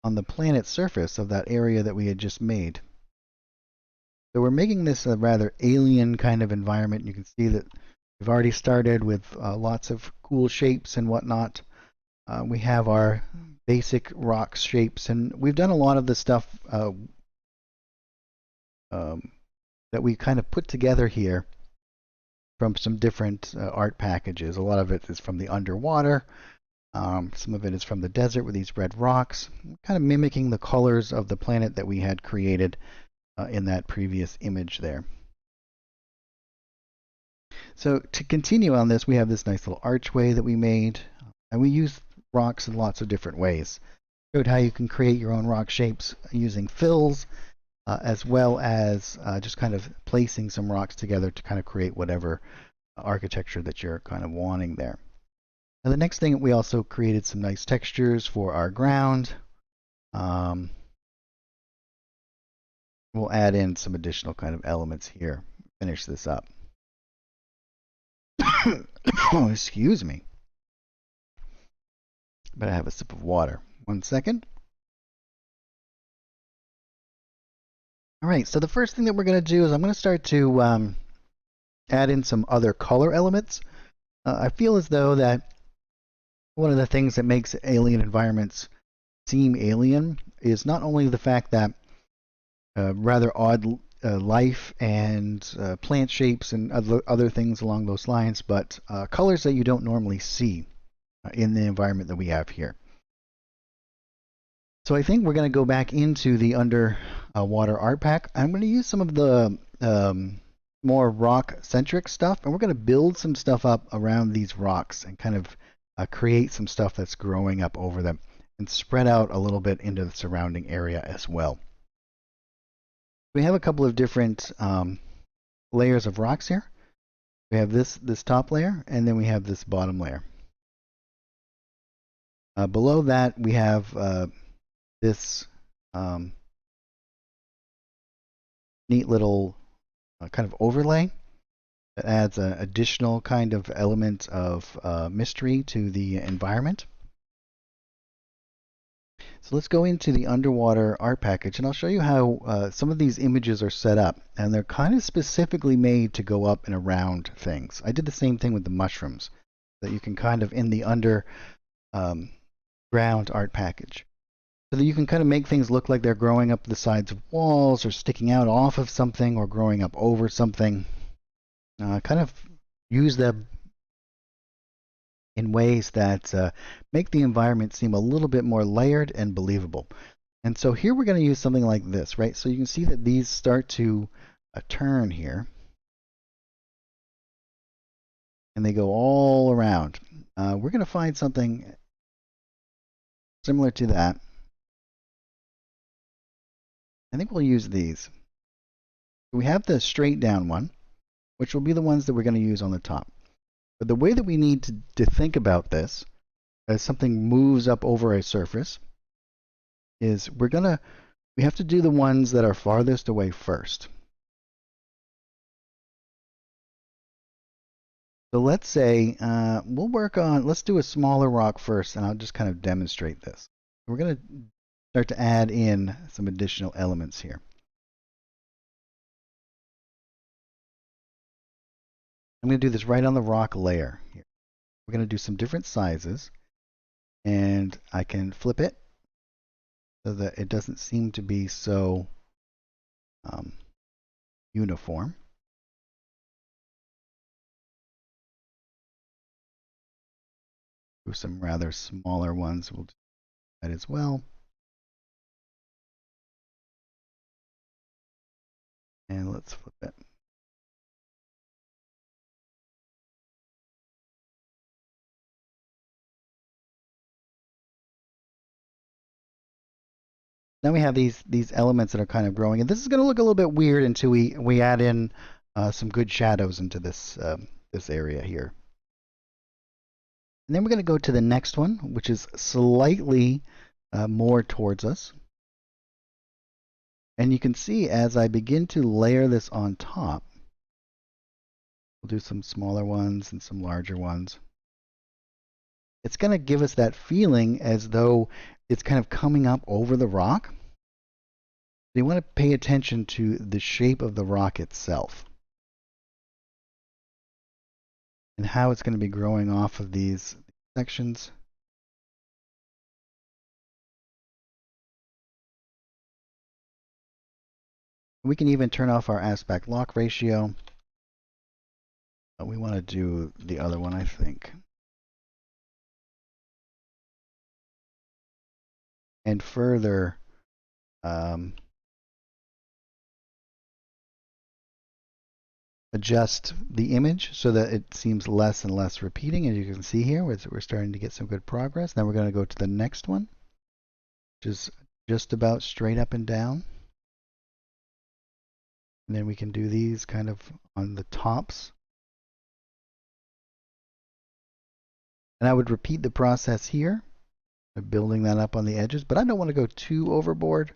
on the planet's surface of that area that we had just made. So we're making this a rather alien kind of environment. You can see that we've already started with lots of cool shapes and whatnot. We have our basic rock shapes, and we've done a lot of the stuff that we kind of put together here from some different art packages. A lot of it is from the underwater. Some of it is from the desert with these red rocks, kind of mimicking the colors of the planet that we had created in that previous image there. So to continue on this, we have this nice little archway that we made, and we use rocks in lots of different ways. Showed how you can create your own rock shapes using fills, as well as just kind of placing some rocks together to kind of create whatever architecture that you're kind of wanting there. Now the next thing, we also created some nice textures for our ground. We'll add in some additional kind of elements here. Finish this up. Oh, excuse me. But I have a sip of water. 1 second. All right, so the first thing that we're going to do is I'm going to start to add in some other color elements. I feel as though that one of the things that makes alien environments seem alien is not only the fact that rather odd life and plant shapes and other things along those lines, but colors that you don't normally see in the environment that we have here. So I think we're going to go back into the underwater art pack. I'm going to use some of the more rock-centric stuff, and we're going to build some stuff up around these rocks and kind of create some stuff that's growing up over them and spread out a little bit into the surrounding area as well. We have a couple of different layers of rocks here. We have this top layer, and then we have this bottom layer. Below that, we have this neat little kind of overlay that adds an additional kind of element of mystery to the environment. So let's go into the underwater art package, and I'll show you how some of these images are set up, and they're kind of specifically made to go up and around things. I did the same thing with the mushrooms, that you can kind of in the ground art package, so that you can kind of make things look like they're growing up the sides of walls or sticking out off of something or growing up over something. Kind of use them in ways that make the environment seem a little bit more layered and believable. And so here we're going to use something like this, right? So you can see that these start to turn here, and they go all around. We're going to find something similar to that. I think we'll use these. We have the straight down one, which will be the ones that we're going to use on the top. But the way that we need to think about this as something moves up over a surface is we have to do the ones that are farthest away first. So let's say let's do a smaller rock first, and I'll just kind of demonstrate this. We're going to start to add in some additional elements here. I'm going to do this right on the rock layer here. We're going to do some different sizes, and I can flip it so that it doesn't seem to be so uniform. Do some rather smaller ones. We'll do that as well. And let's flip it. Now we have these elements that are kind of growing, and this is going to look a little bit weird until we add in some good shadows into this area here. And then we're going to go to the next one, which is slightly more towards us. And you can see as I begin to layer this on top, we'll do some smaller ones and some larger ones. It's going to give us that feeling as though it's kind of coming up over the rock. So you want to pay attention to the shape of the rock itself and how it's going to be growing off of these sections. We can even turn off our aspect lock ratio. But we want to do the other one, I think. And further adjust the image so that it seems less and less repeating. As you can see here, we're starting to get some good progress. Then we're going to go to the next one, which is just about straight up and down. And then we can do these kind of on the tops. And I would repeat the process here, building that up on the edges, but I don't want to go too overboard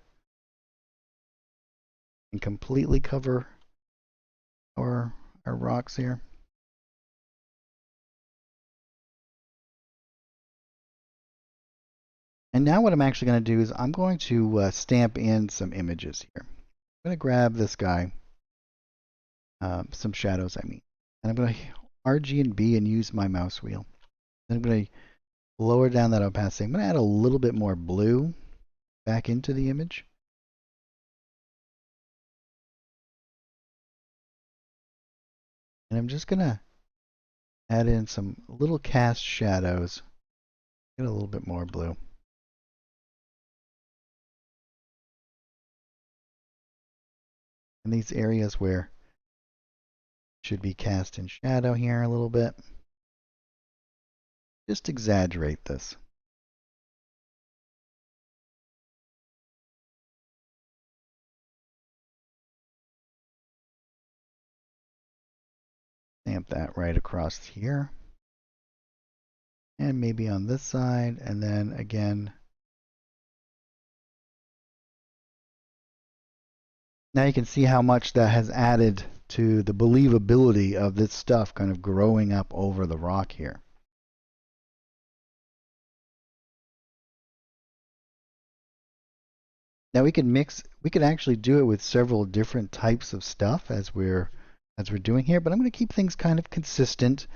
and completely cover our rocks here. And now what I'm actually going to do is I'm going to stamp in some images here. I'm going to grab this guy, some shadows I mean, and I'm going to RG and B and use my mouse wheel. Then I'm going to lower down that opacity. I'm going to add a little bit more blue back into the image. And I'm just going to add in some little cast shadows. Get a little bit more blue. In these areas where it should be cast in shadow here a little bit. Just exaggerate this. Stamp that right across here. And maybe on this side, and then again. Now you can see how much that has added to the believability of this stuff kind of growing up over the rock here. Now we could actually do it with several different types of stuff as we're doing here, but I'm going to keep things kind of consistent.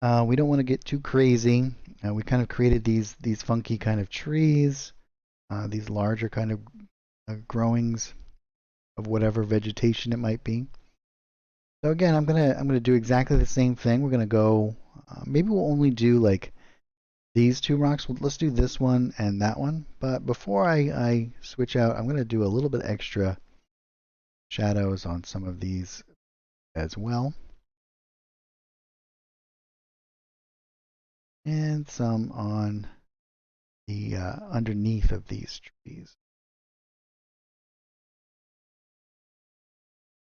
We don't want to get too crazy. We kind of created these funky kind of trees, these larger kind of growings of whatever vegetation it might be. So again, I'm gonna do exactly the same thing. We're gonna go. Maybe we'll only do like these two rocks. Let's do this one and that one. But before I switch out, I'm gonna do a little bit extra shadows on some of these as well. And some on the underneath of these trees.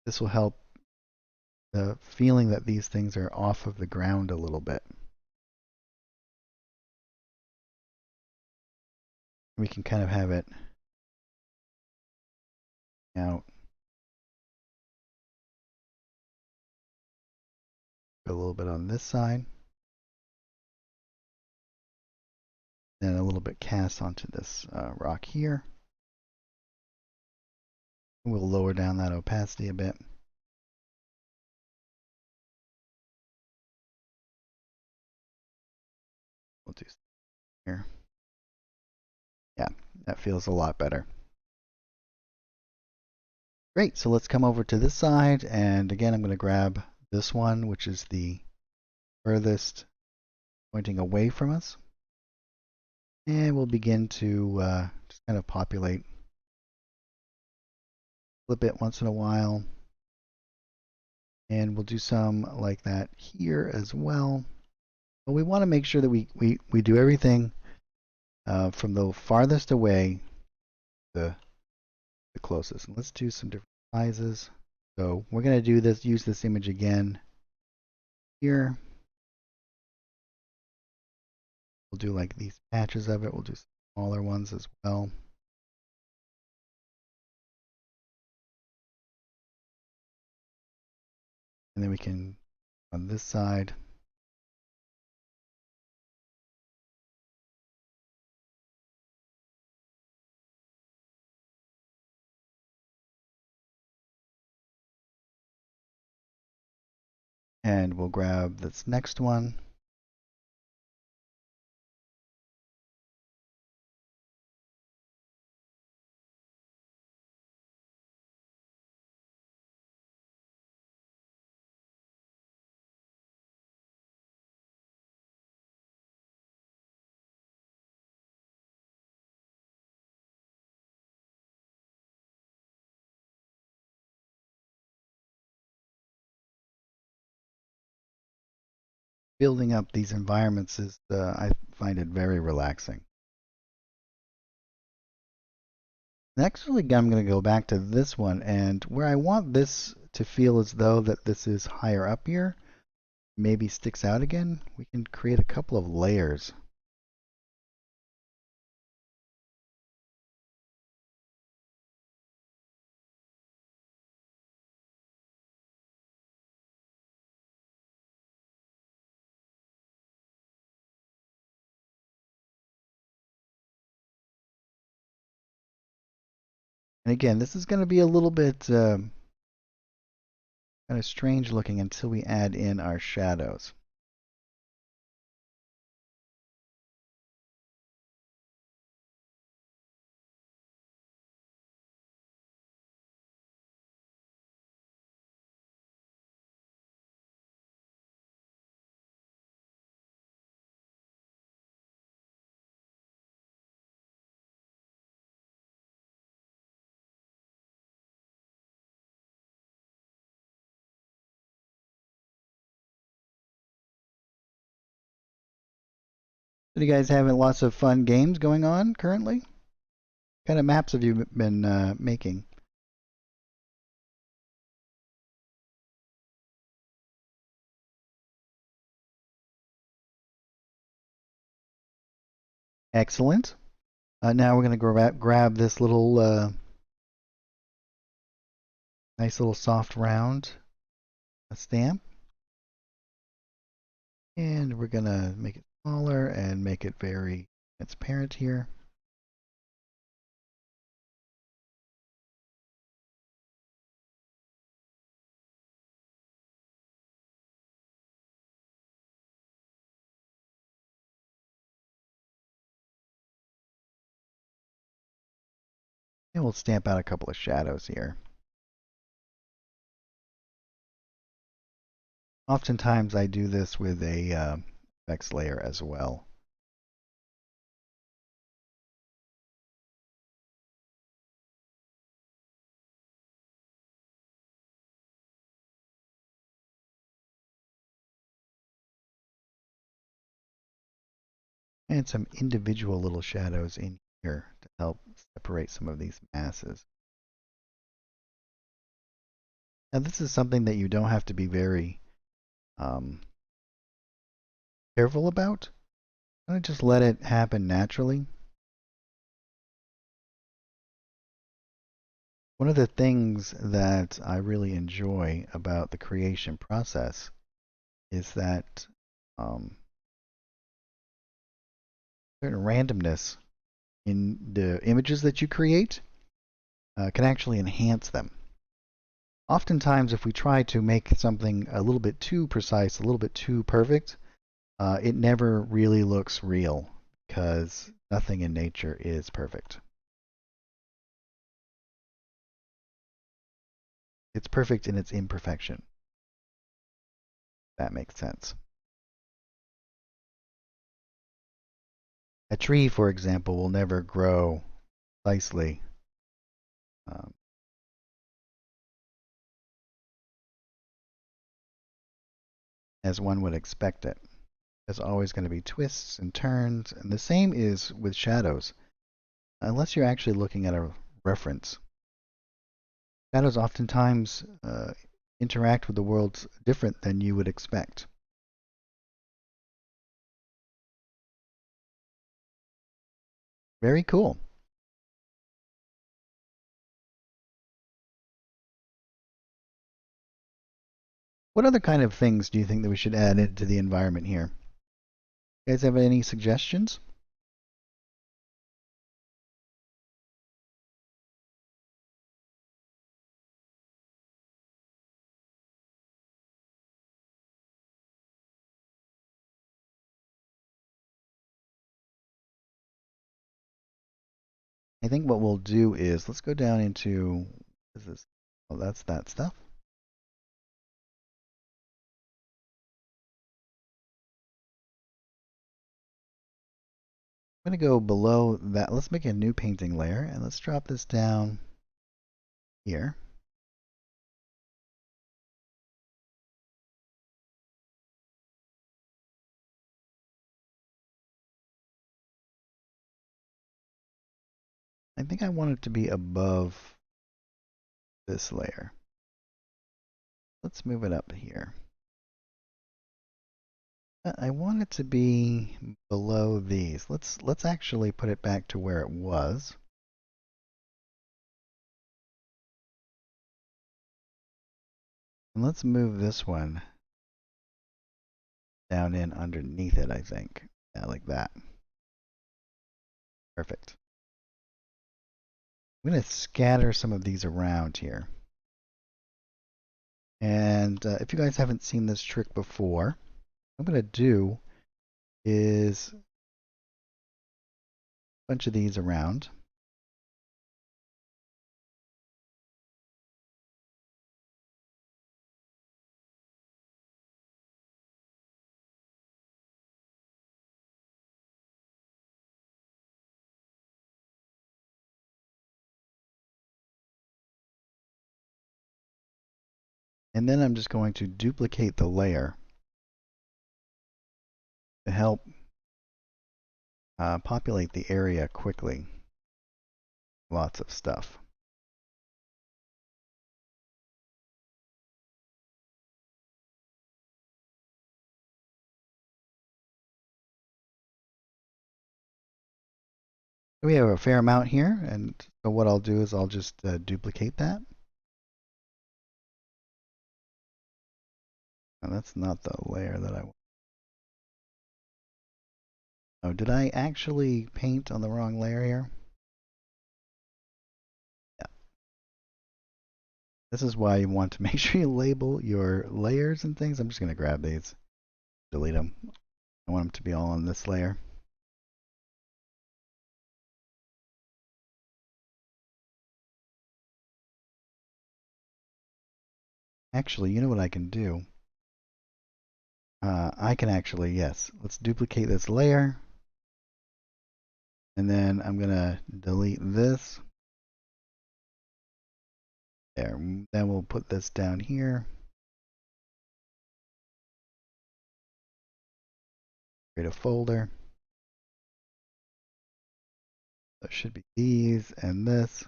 This will help the feeling that these things are off of the ground a little bit. We can kind of have it out a little bit on this side. And a little bit cast onto this rock here. We'll lower down that opacity a bit. We'll do here. Yeah, that feels a lot better. Great, so let's come over to this side, and again I'm going to grab this one, which is the furthest pointing away from us. And we'll begin to just kind of populate. Flip it once in a while. And we'll do some like that here as well. But we want to make sure that we do everything from the farthest away to the closest. And let's do some different sizes. So we're going to do this, use this image again here. We'll do like these patches of it. We'll do smaller ones as well. And then we can, on this side, and we'll grab this next one. Building up these environments is, I find it very relaxing. Next, I'm going to go back to this one, and where I want this to feel as though that this is higher up here, maybe sticks out again, we can create a couple of layers. And again, this is going to be a little bit kind of strange looking until we add in our shadows. Are you guys having lots of fun games going on currently? What kind of maps have you been making? Excellent. Now we're going to grab this little nice little soft round stamp, and we're going to make it smaller and make it very transparent here. And we'll stamp out a couple of shadows here. Oftentimes I do this with a effects layer as well. And some individual little shadows in here to help separate some of these masses. Now this is something that you don't have to be very careful about. I'm going to just let it happen naturally. One of the things that I really enjoy about the creation process is that certain randomness in the images that you create can actually enhance them. Oftentimes, if we try to make something a little bit too precise, a little bit too perfect, it never really looks real because nothing in nature is perfect. It's perfect in its imperfection. That makes sense. A tree, for example, will never grow precisely um, as one would expect it. There's always going to be twists and turns, and the same is with shadows, unless you're actually looking at a reference. Shadows oftentimes interact with the world different than you would expect. Very cool. What other kind of things do you think that we should add into the environment here? You guys have any suggestions? I think what we'll do is let's go down into what is this? Oh, that's that stuff. I'm going to go below that. Let's make a new painting layer and let's drop this down here. I think I want it to be above this layer. Let's move it up here. I want it to be below these. Let's actually put it back to where it was. And let's move this one down in underneath it, I think. Yeah, like that. Perfect. I'm going to scatter some of these around here. And if you guys haven't seen this trick before, what I'm going to do is a bunch of these around. And then I'm just going to duplicate the layer to help populate the area quickly. Lots of stuff. We have a fair amount here, and so what I'll do is I'll just duplicate that. And that's not the layer that I want. Oh, did I actually paint on the wrong layer here? Yeah. This is why you want to make sure you label your layers and things. I'm just going to grab these, delete them. I want them to be all on this layer. Actually, you know what I can do? I can actually, yes, let's duplicate this layer. And then I'm going to delete this. There. Then we'll put this down here. Create a folder. So it should be these and this.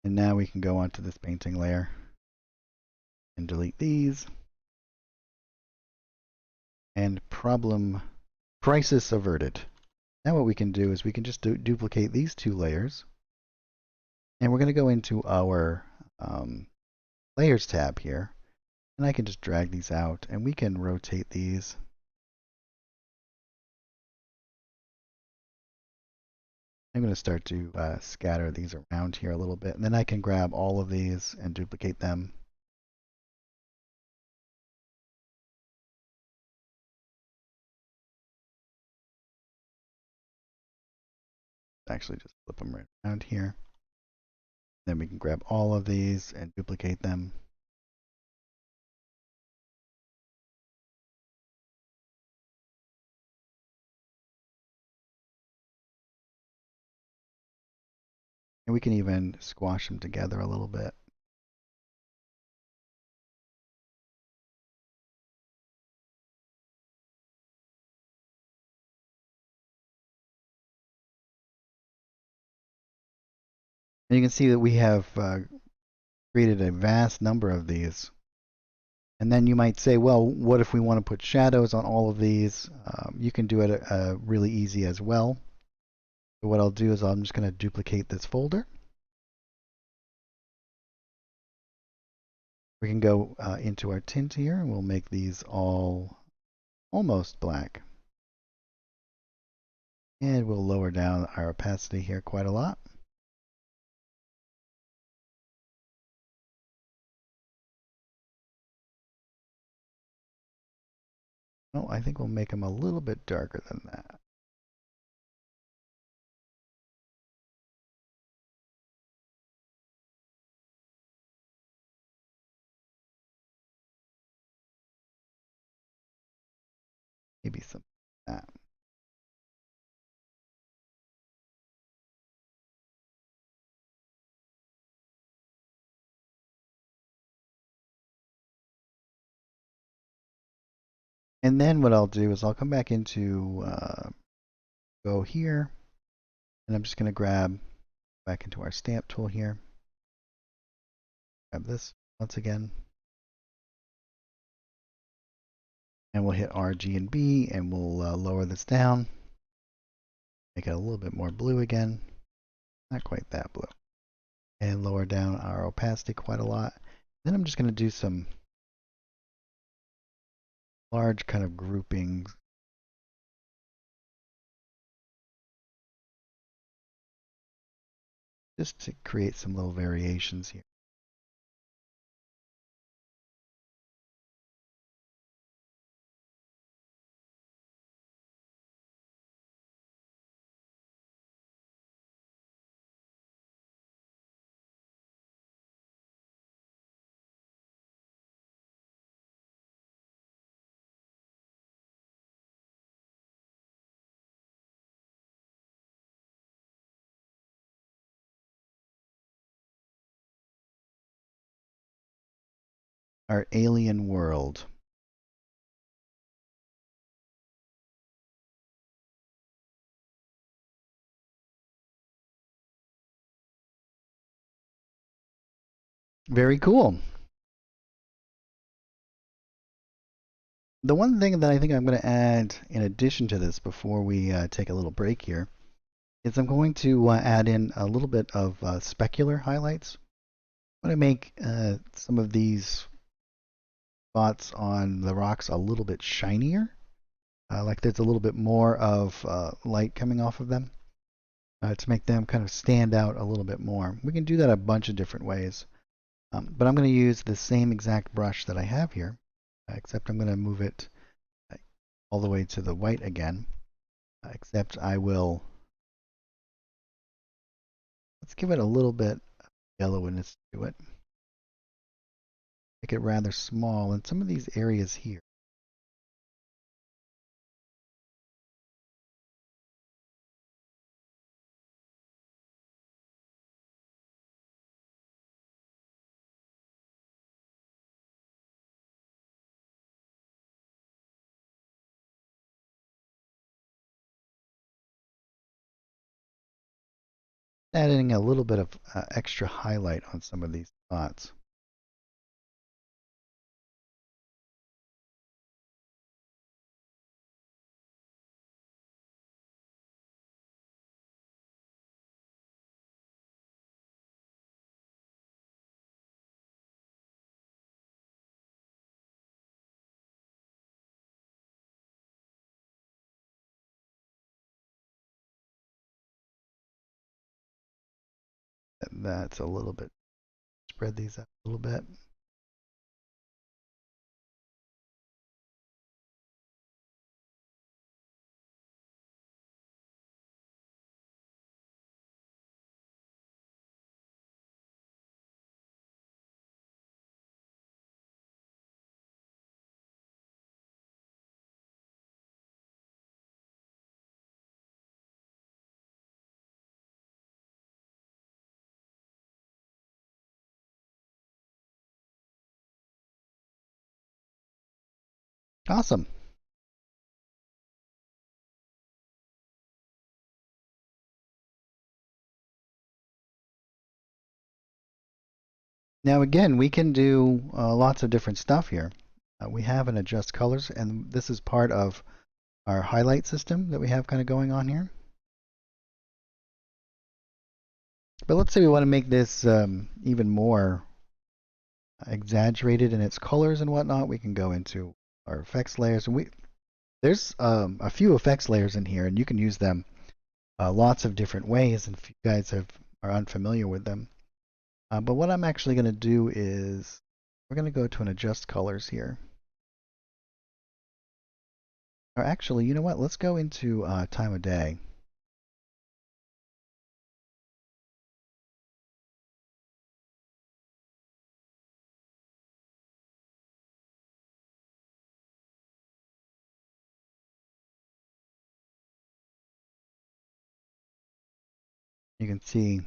And now we can go onto this painting layer and delete these. And crisis averted. Now what we can do is we can just duplicate these two layers. And we're going to go into our layers tab here. And I can just drag these out and we can rotate these. I'm going to start to scatter these around here a little bit. And then I can grab all of these and duplicate them. Actually, just flip them right around here. Then we can grab all of these and duplicate them. And we can even squash them together a little bit. And you can see that we have created a vast number of these. And then you might say, well, what if we want to put shadows on all of these? You can do it really easy as well. So what I'll do is I'm just going to duplicate this folder. We can go into our tint here and we'll make these all almost black. And we'll lower down our opacity here quite a lot. Oh, I think we'll make them a little bit darker than that. Maybe some of that. And then what I'll do is I'll come back into go here, and I'm just going to grab back into our stamp tool here. Grab this once again. And we'll hit R, G, and B, and we'll lower this down. Make it a little bit more blue again. Not quite that blue. And lower down our opacity quite a lot. Then I'm just going to do some large kind of groupings. Just to create some little variations here. our alien world. Very cool. The one thing that I think I'm going to add in addition to this before we take a little break here is I'm going to add in a little bit of specular highlights. I want to make some of these spots on the rocks a little bit shinier, like there's a little bit more of light coming off of them to make them kind of stand out a little bit more. We can do that a bunch of different ways, but I'm going to use the same exact brush that I have here, except I'm going to move it all the way to the white again, except I will, let's give it a little bit of yellowness to it. Make it rather small in some of these areas here. Adding a little bit of extra highlight on some of these spots. That's a little bit, spread these out a little bit. Awesome. Now again, we can do lots of different stuff here. We have an adjust colors, and this is part of our highlight system that we have kind of going on here. But let's say we want to make this even more exaggerated in its colors and whatnot. We can go into our effects layers, and there's a few effects layers in here, and you can use them lots of different ways. And if you guys are unfamiliar with them, but what I'm actually going to do is we're going to go to an adjust colors here. Or actually, you know what? Let's go into time of day. You can see,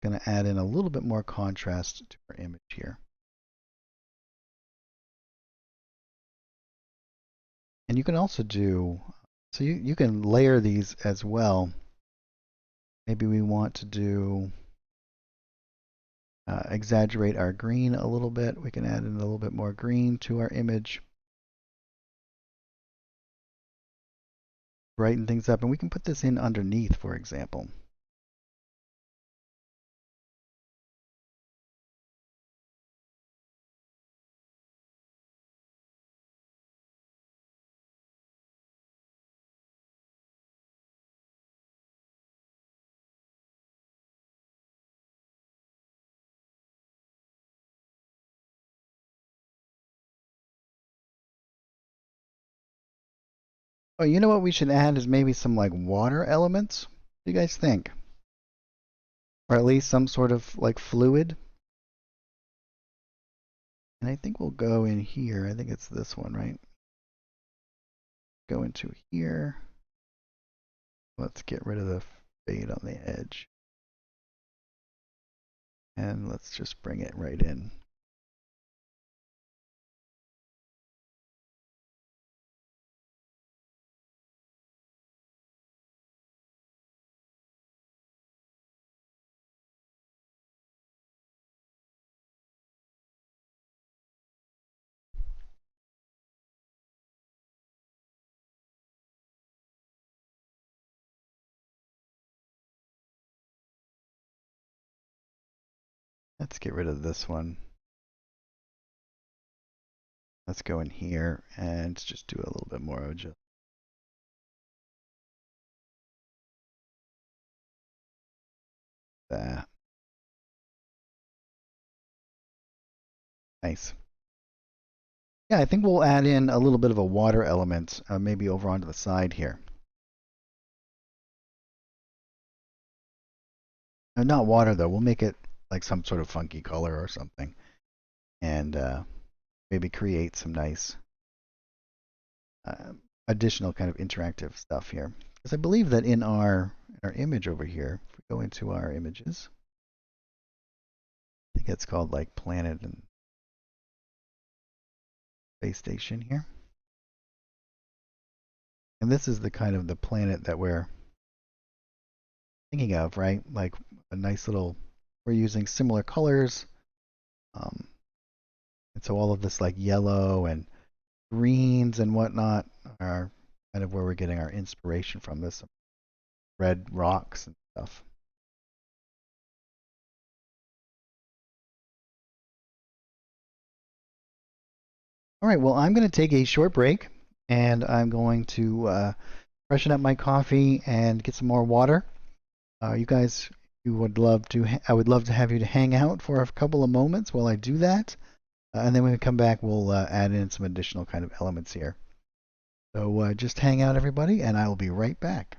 going to add in a little bit more contrast to our image here. And you can also do, so you can layer these as well. Maybe we want to do, exaggerate our green a little bit. We can add in a little bit more green to our image. Brighten things up, and we can put this in underneath, for example. Oh, you know what we should add is maybe some like water elements. What do you guys think? Or at least some sort of like fluid. And I think we'll go in here. I think it's this one, right? Go into here. Let's get rid of the fade on the edge. And let's just bring it right in. Let's get rid of this one. Let's go in here and just do a little bit more of just that. Nice. Yeah, I think we'll add in a little bit of a water element, maybe over onto the side here. Not water though. We'll make it like some sort of funky color or something, and maybe create some nice additional kind of interactive stuff here. Because I believe that in our image over here, if we go into our images, I think it's called like planet and space station here. And this is the kind of the planet that we're thinking of, right? Like a nice little, we're using similar colors. And so all of this like yellow and greens and whatnot are kind of where we're getting our inspiration from. This red rocks and stuff. All right, well, I'm going to take a short break and I'm going to freshen up my coffee and get some more water. You guys, you would love to, I would love to have you to hang out for a couple of moments while I do that. And then when we come back, we'll add in some additional kind of elements here. So just hang out, everybody, and I will be right back.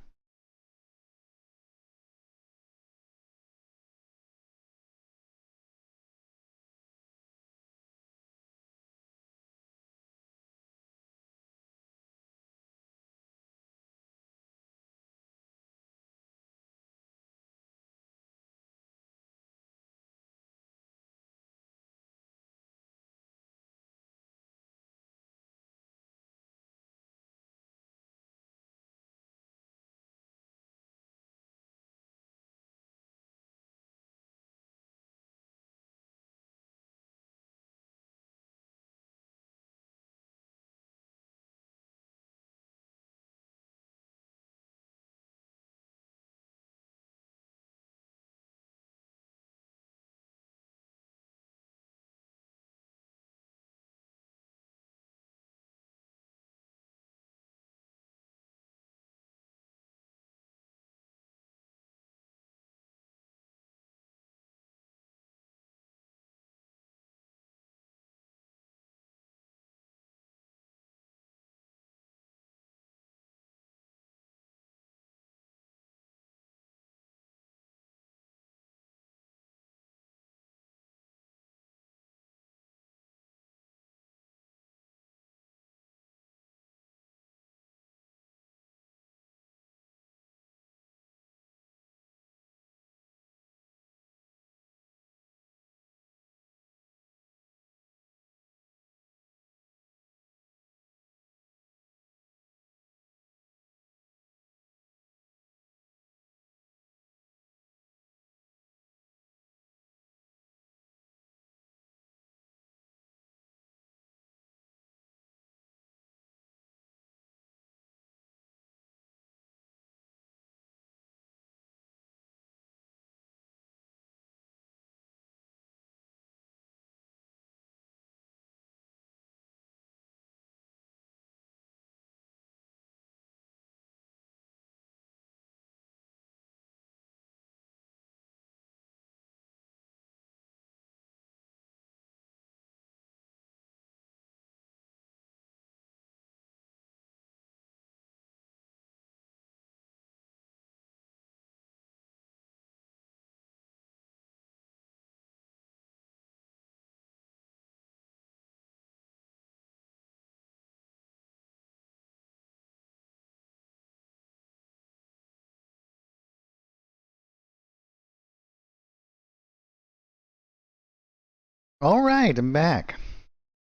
All right, I'm back.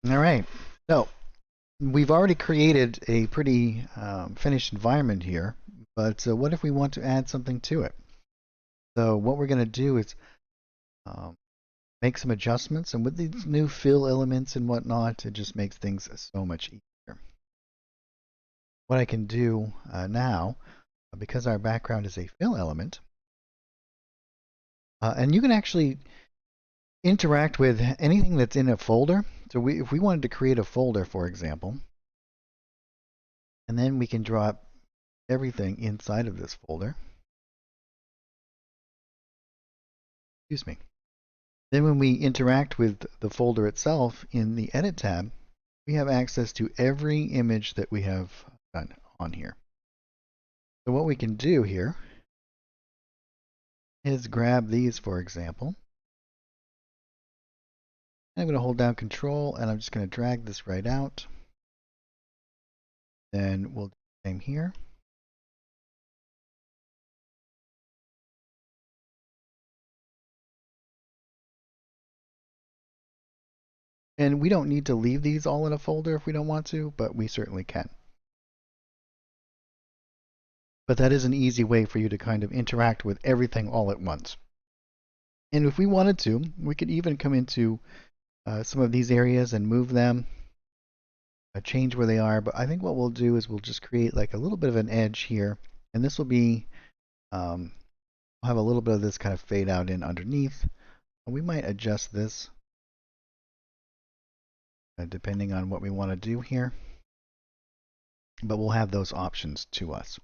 All right. So we've already created a pretty finished environment here, but what if we want to add something to it? So what we're going to do is make some adjustments, and with these new fill elements and whatnot, it just makes things so much easier. What I can do now, because our background is a fill element, and you can actually interact with anything that's in a folder. So if we wanted to create a folder, for example, and then we can draw everything inside of this folder. Excuse me. Then when we interact with the folder itself in the Edit tab, we have access to every image that we have done on here. So what we can do here is grab these, for example. I'm going to hold down Control, and I'm just going to drag this right out. Then we'll do the same here. And we don't need to leave these all in a folder if we don't want to, but we certainly can. But that is an easy way for you to kind of interact with everything all at once. And if we wanted to, we could even come into some of these areas and move them, change where they are. But I think what we'll do is we'll just create like a little bit of an edge here. And this will be, we'll have a little bit of this kind of fade out in underneath. And we might adjust this depending on what we want to do here. But we'll have those options to us.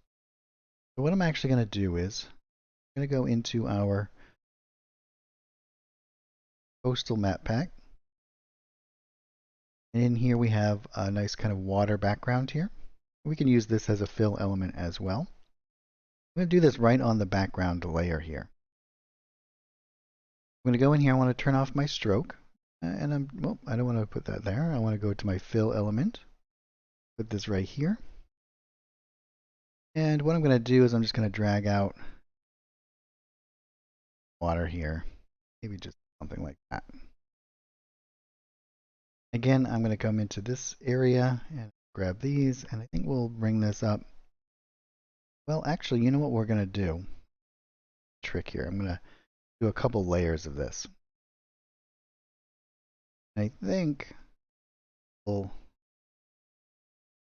So what I'm actually going to do is I'm going to go into our coastal map pack. And in here we have a nice kind of water background here. We can use this as a fill element as well. I'm going to do this right on the background layer here. I'm going to go in here. I want to turn off my stroke. And well, I don't want to put that there. I want to go to my fill element. Put this right here. And what I'm going to do is I'm just going to drag out water here. Maybe just something like that. Again, I'm going to come into this area and grab these, and I think we'll bring this up. Well, actually, you know what we're going to do? Trick here. I'm going to do a couple layers of this. I think we'll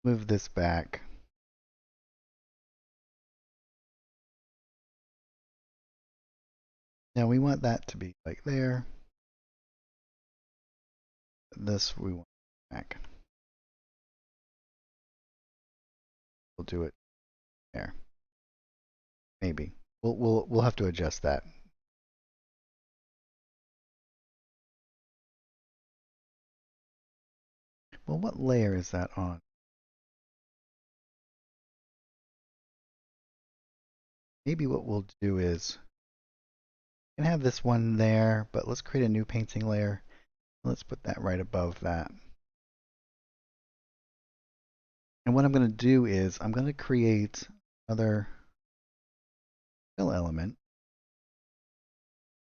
move this back. Now we want that to be like there. This we want back. We'll do it there. Maybe. We'll have to adjust that. Well, what layer is that on? Maybe what we'll do is we can have this one there, but let's create a new painting layer. Let's put that right above that. And what I'm going to do is I'm going to create another fill element,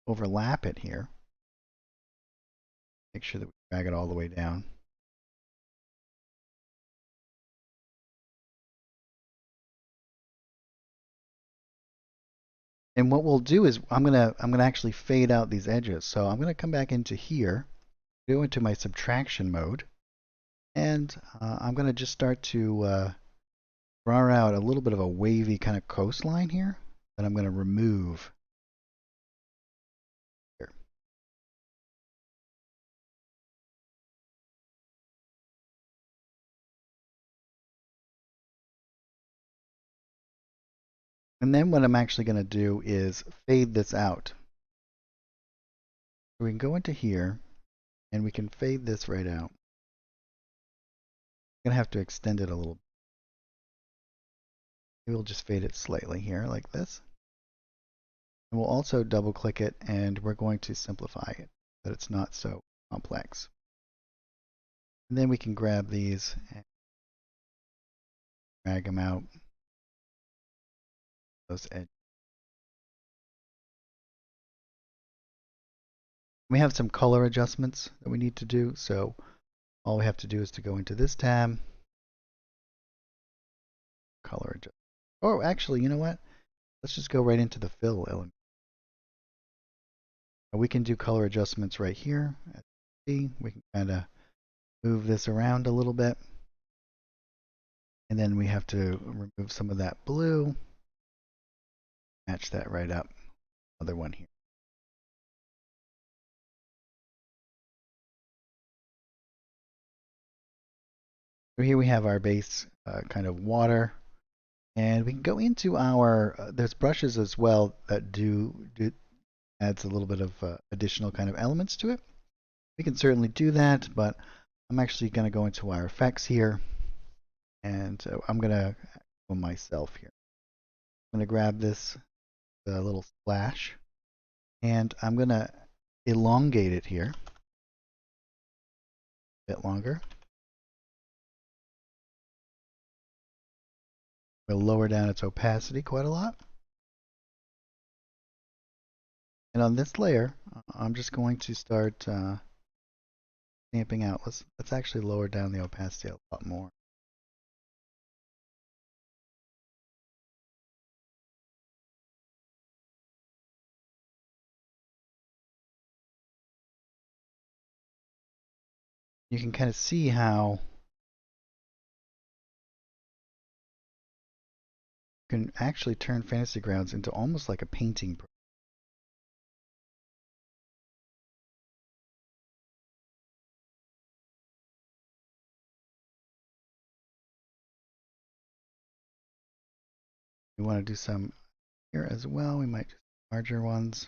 overlap it here, make sure that we drag it all the way down. And what we'll do is I'm gonna actually fade out these edges. So I'm gonna come back into here, go into my subtraction mode, and I'm gonna just start to draw out a little bit of a wavy kind of coastline here that I'm gonna remove here. And then what I'm actually gonna do is fade this out. So we can go into here and we can fade this right out. I'm gonna have to extend it a little. We'll just fade it slightly here like this. And we'll also double click it and we're going to simplify it so that it's not so complex. And then we can grab these and drag them out. Those edges. We have some color adjustments that we need to do. So all we have to do is to go into this tab, color adjust. Oh, actually, you know what? Let's just go right into the fill element. We can do color adjustments right here. See, we can kind of move this around a little bit. And then we have to remove some of that blue. Match that right up. Other one here. So here we have our base kind of water, and we can go into our, there's brushes as well that do adds a little bit of additional kind of elements to it. We can certainly do that, but I'm actually going to go into our effects here, and I'm going to go myself here. I'm going to grab this little splash, and I'm going to elongate it here a bit longer. We'll lower down its opacity quite a lot. And on this layer, I'm just going to start stamping out. Let's actually lower down the opacity a lot more. You can kind of see how you can actually turn Fantasy Grounds into almost like a painting. We want to do some here as well. We might do larger ones.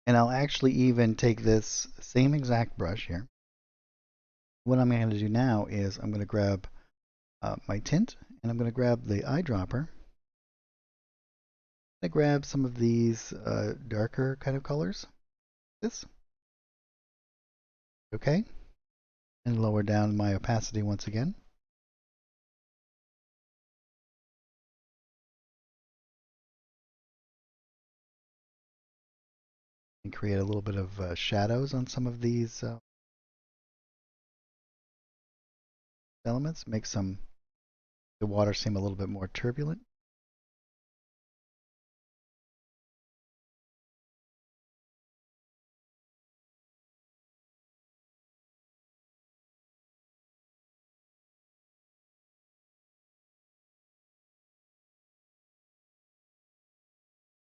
And I'll actually even take this same exact brush here. What I'm going to do now is I'm going to grab my tint, and I'm going to grab the eyedropper. I grab some of these darker kind of colors. This. Okay. And lower down my opacity once again. And create a little bit of shadows on some of these elements. Make the water seem a little bit more turbulent.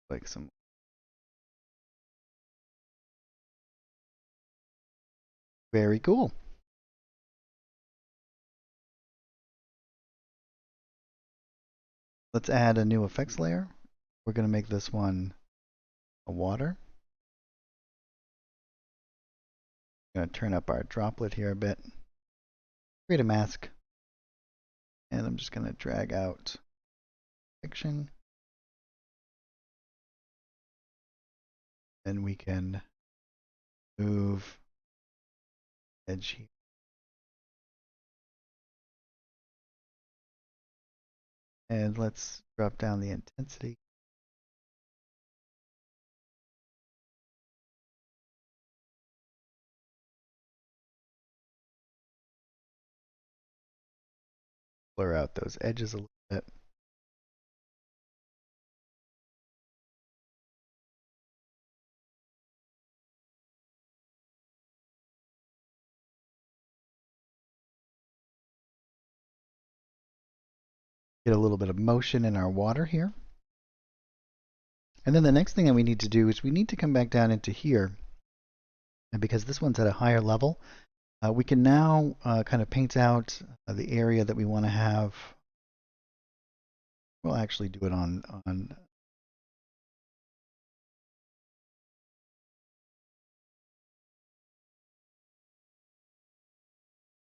Like some. Very cool. Let's add a new effects layer. We're going to make this one a water. I'm going to turn up our droplet here a bit. Create a mask. And I'm just going to drag out section. Then we can move edge here. And let's drop down the intensity. Blur out those edges a little bit. Get a little bit of motion in our water here. And then the next thing that we need to do is we need to come back down into here. And because this one's at a higher level, we can now kind of paint out the area that we want to have. We'll actually do it on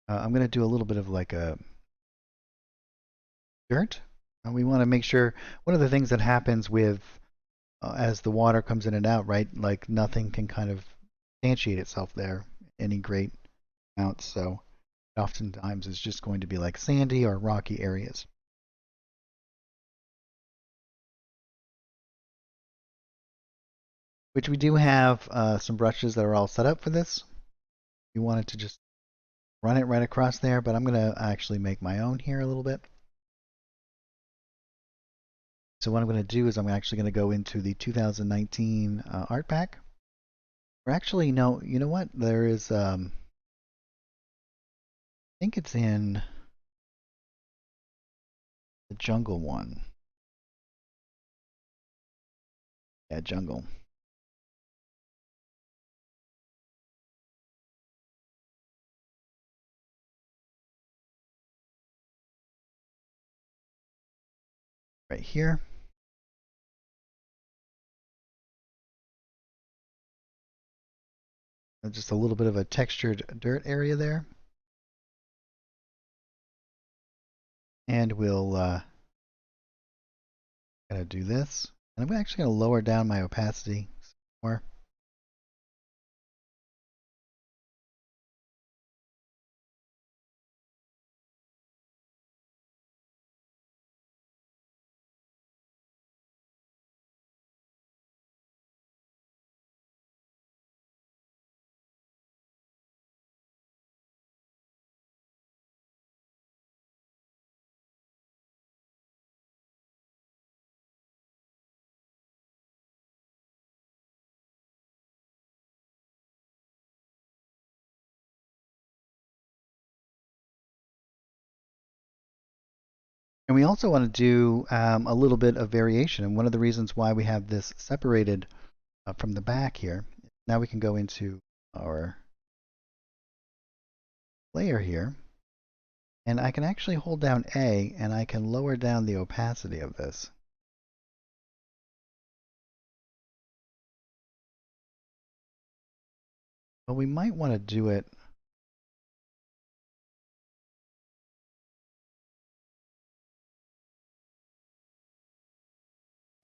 I'm going to do a little bit of like a dirt. We want to make sure one of the things that happens with as the water comes in and out, right? Like nothing can kind of substantiate itself there any great amount. So oftentimes it's just going to be like sandy or rocky areas. Which we do have some brushes that are all set up for this. You wanted to just run it right across there, but I'm going to actually make my own here a little bit. So what I'm going to do is I'm actually going to go into the 2019 art pack. Or actually, no, you know what? There is, I think it's in the jungle one. Yeah, jungle. Right here. Just a little bit of a textured dirt area there. And we'll kind of do this. And I'm actually going to lower down my opacity some more. And we also want to do a little bit of variation. And one of the reasons why we have this separated from the back here, now we can go into our layer here. And I can actually hold down A and I can lower down the opacity of this. But we might want to do it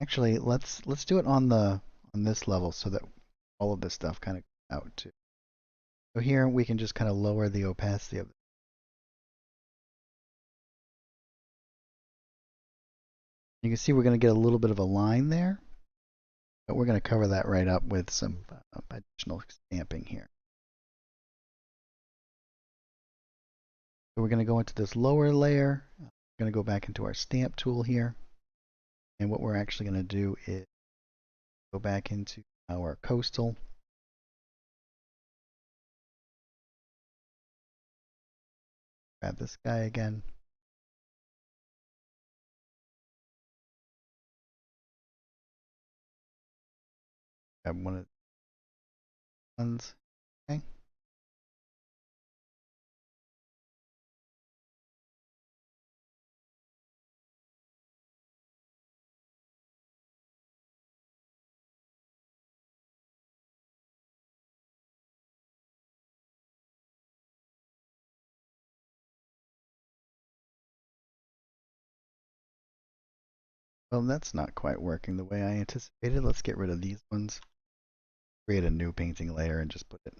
actually let's do it on this level so that all of this stuff kind of comes out too. So here we can just kind of lower the opacity of it. You can see we're going to get a little bit of a line there, but we're going to cover that right up with some additional stamping here. So we're going to go into this lower layer. We're going to go back into our stamp tool here. And what we're actually going to do is go back into our coastal. Grab this guy again. Grab one of the ones. Okay. Well, that's not quite working the way I anticipated. Let's get rid of these ones. Create a new painting layer and just put it.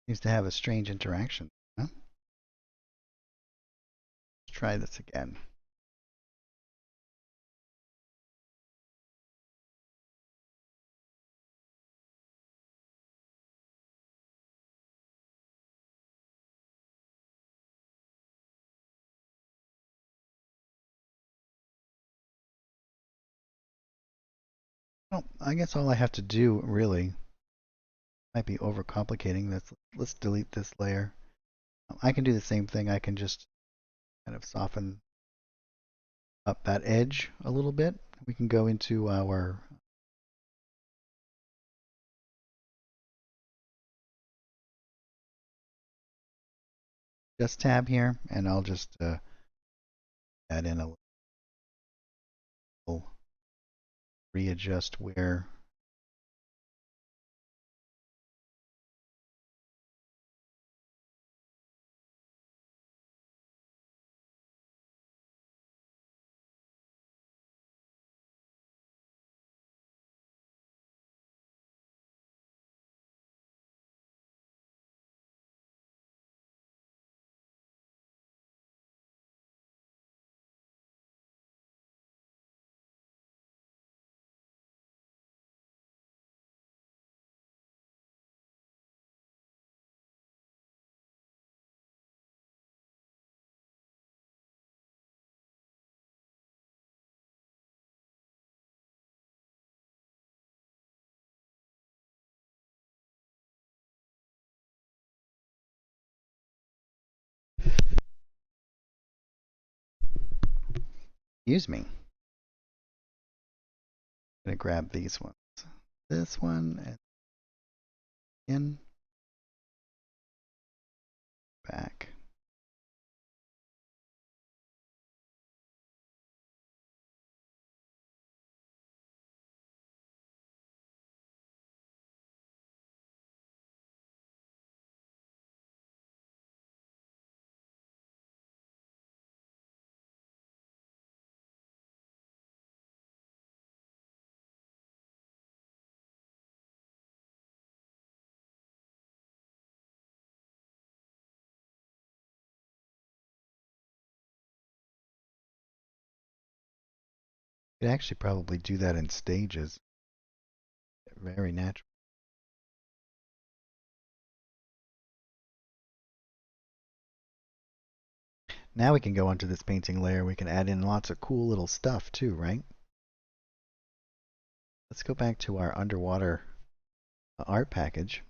Seems to have a strange interaction. Huh? Let's try this again. Well, I guess all I have to do really might be overcomplicating this. Let's delete this layer. I can do the same thing. I can just kind of soften up that edge a little bit. We can go into our Just tab here, and I'll just add in a little readjust where excuse me. I'm gonna grab these ones. This one and in back. You could actually probably do that in stages. Very natural. Now we can go onto this painting layer. We can add in lots of cool little stuff too, right? Let's go back to our underwater art package.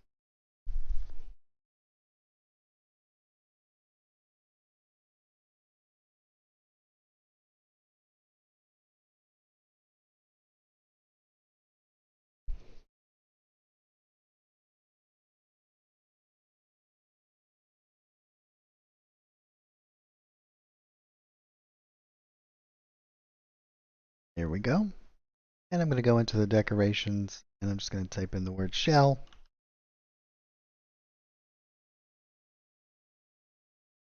Here we go. And I'm going to go into the decorations and I'm just going to type in the word shell.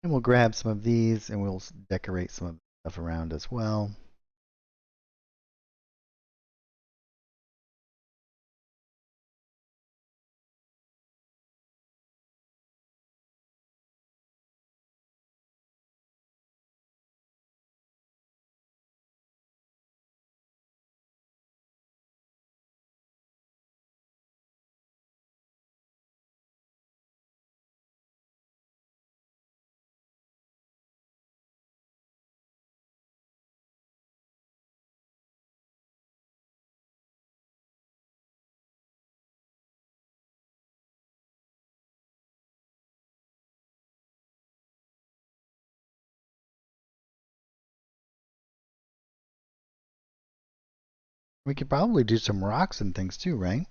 And we'll grab some of these and we'll decorate some of the stuff around as well. We could probably do some rocks and things too, right?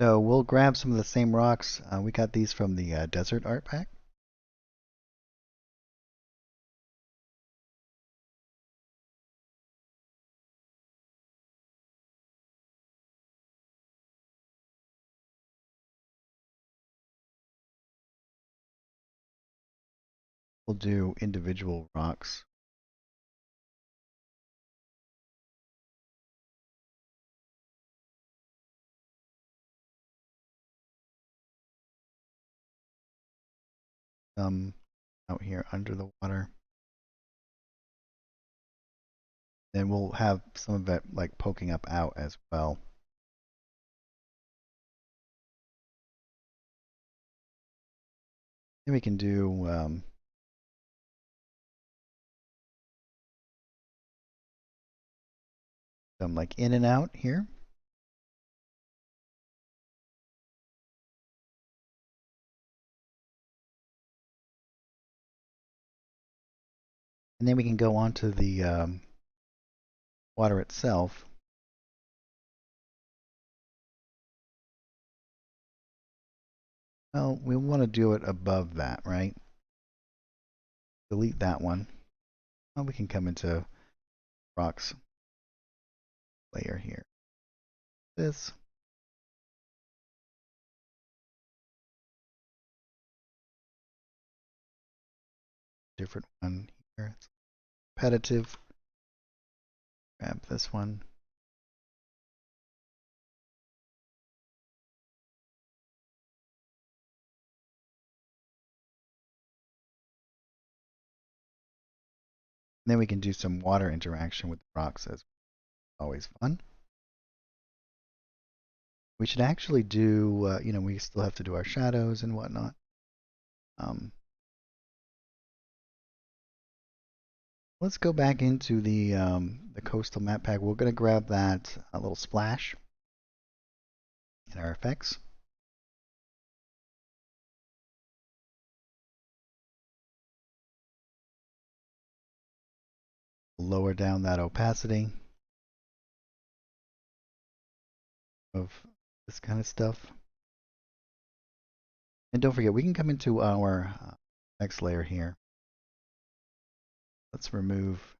So we'll grab some of the same rocks. We got these from the desert art pack. We'll do individual rocks. Some out here under the water. Then we'll have some of that like poking up out as well. And we can do some like in and out here. And then we can go on to the water itself. Well, we want to do it above that, right? Delete that one. Well, we can come into rocks layer here. This. Different one here. It's repetitive. Grab this one. And then we can do some water interaction with the rocks as always fun. We should actually do, we still have to do our shadows and whatnot. Let's go back into the coastal map pack. We're going to grab that little splash in our effects. Lower down that opacity of this kind of stuff. And don't forget, we can come into our next layer here. Let's remove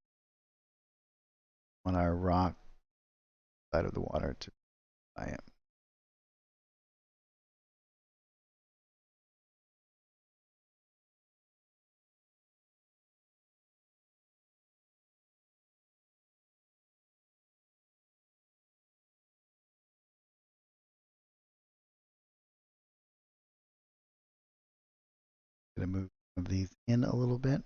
on our rock side of the water to buy it. Going to move some of these in a little bit.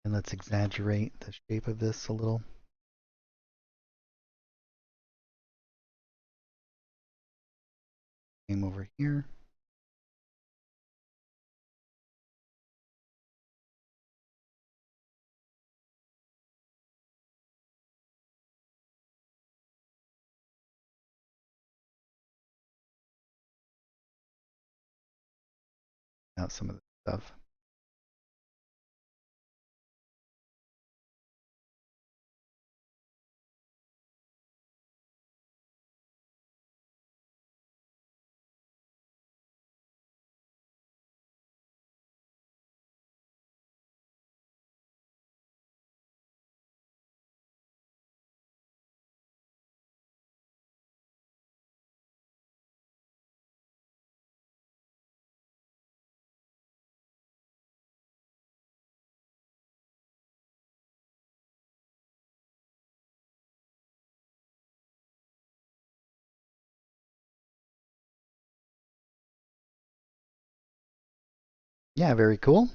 And let's exaggerate the shape of this a little. Same over here. Out some of the stuff. Yeah, very cool.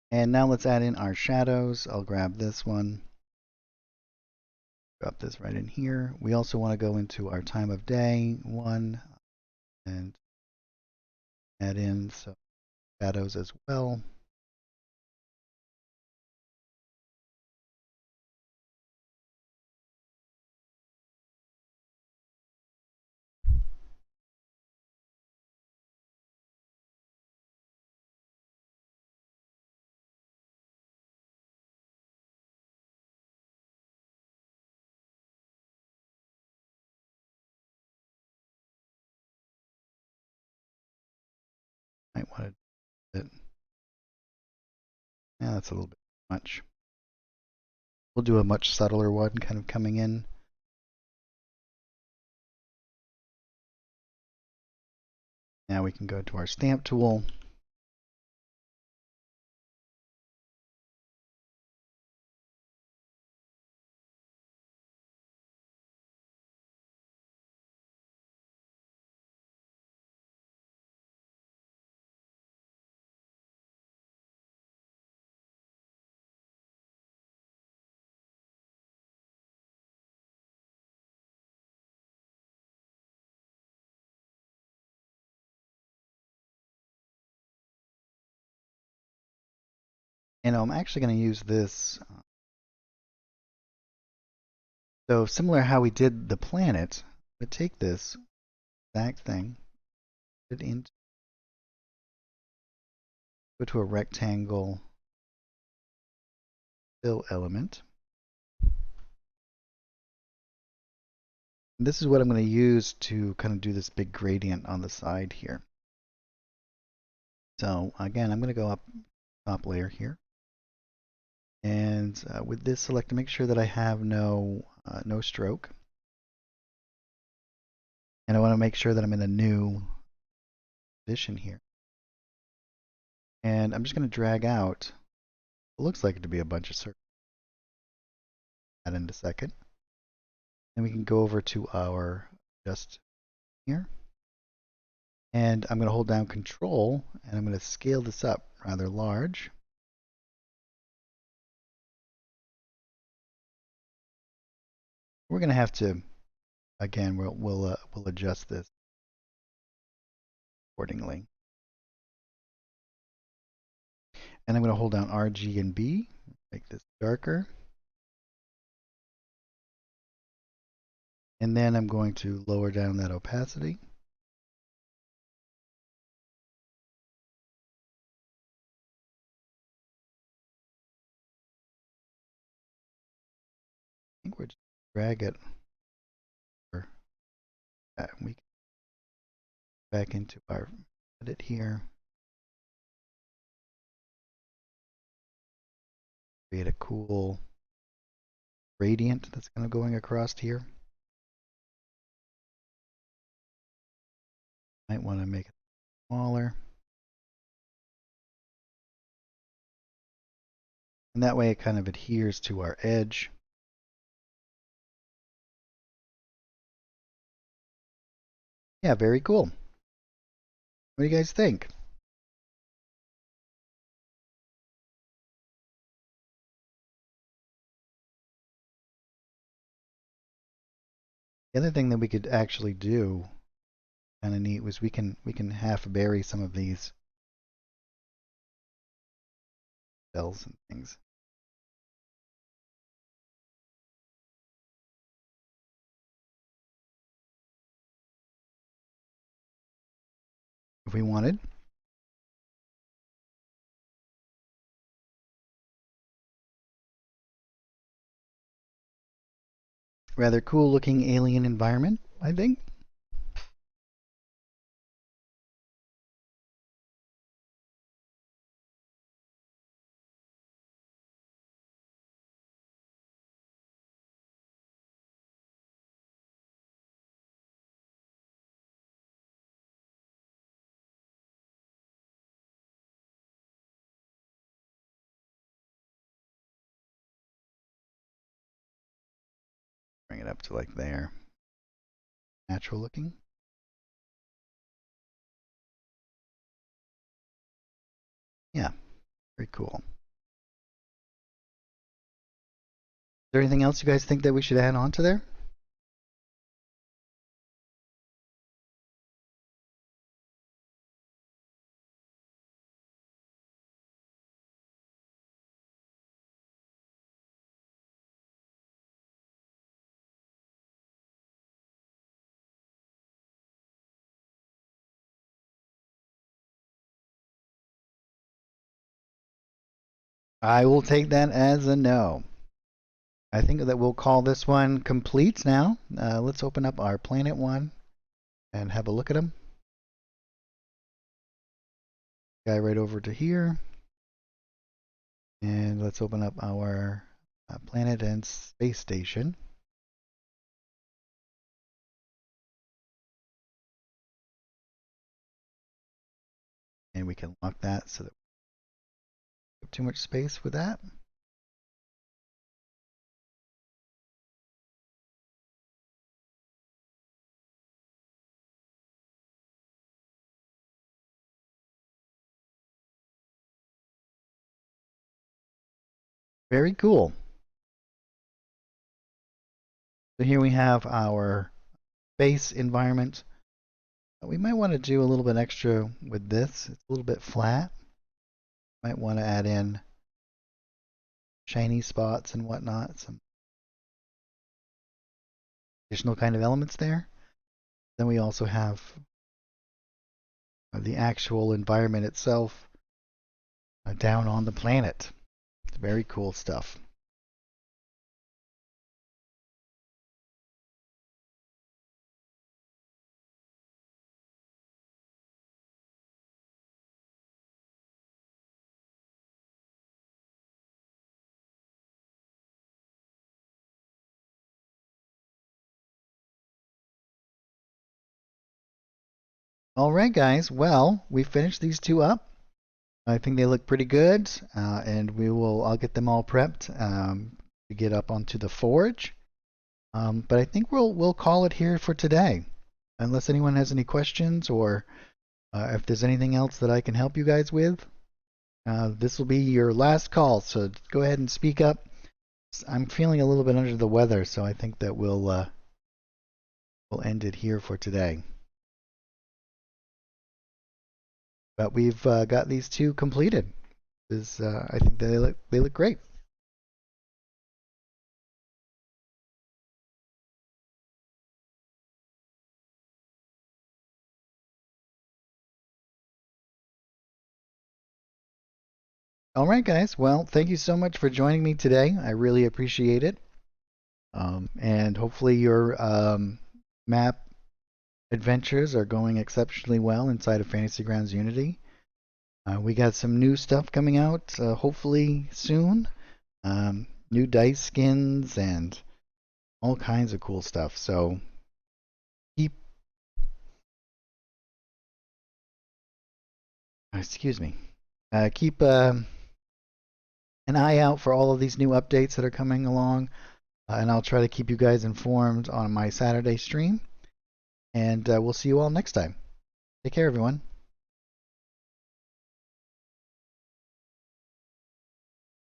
And now let's add in our shadows. I'll grab this one. Drop this right in here. We also want to go into our time of day one and add in some shadows as well. Might want to do it. Yeah, that's a little bit much. We'll do a much subtler one kind of coming in. Now we can go to our stamp tool. And I'm actually going to use this. So similar how we did the planet, but take this exact thing, put it into, go to a rectangle fill element. And this is what I'm going to use to kind of do this big gradient on the side here. So again, I'm going to go up top layer here. And with this select to make sure that I have no stroke. And I want to make sure that I'm in a new position here. And I'm just going to drag out, it looks like it to be a bunch of circles. Add in a second. And we can go over to our just here. And I'm going to hold down Control, and I'm going to scale this up rather large. We're going to have to, again, we'll adjust this accordingly. And I'm going to hold down R, G, and B, make this darker. And then I'm going to lower down that opacity. I think we're just drag it. We can back into our edit here. Create a cool gradient that's kind of going across here. Might want to make it smaller. And that way it kind of adheres to our edge. Yeah, very cool. What do you guys think? The other thing that we could actually do, kind of neat, was we can half bury some of these cells and things. If we wanted. Rather cool looking alien environment, I think. Bring it up to like there. Natural looking. Yeah, very cool. Is there anything else you guys think that we should add on to there? I will take that as a no. I think that we'll call this one complete now. Let's open up our planet one and have a look at them. Guy right over to here. And let's open up our planet and space station. And we can lock that so that we don't have too much space with that. Very cool. So here we have our space environment. We might want to do a little bit extra with this. It's a little bit flat. Might want to add in shiny spots and whatnot, some additional kind of elements there. Then we also have the actual environment itself down on the planet. It's very cool stuff. All right, guys. Well, we finished these two up. I think they look pretty good, and I'll get them all prepped to get up onto the forge. But I think we'll call it here for today, unless anyone has any questions or if there's anything else that I can help you guys with. This will be your last call, so go ahead and speak up. I'm feeling a little bit under the weather, so I think that we'll end it here for today. But we've got these two completed. I think they look great. All right, guys. Well, thank you so much for joining me today. I really appreciate it. And hopefully your map adventures are going exceptionally well inside of Fantasy Grounds Unity. We got some new stuff coming out, hopefully soon. New dice skins and all kinds of cool stuff. So keep, keep an eye out for all of these new updates that are coming along, and I'll try to keep you guys informed on my Saturday stream. And we'll see you all next time. Take care, everyone.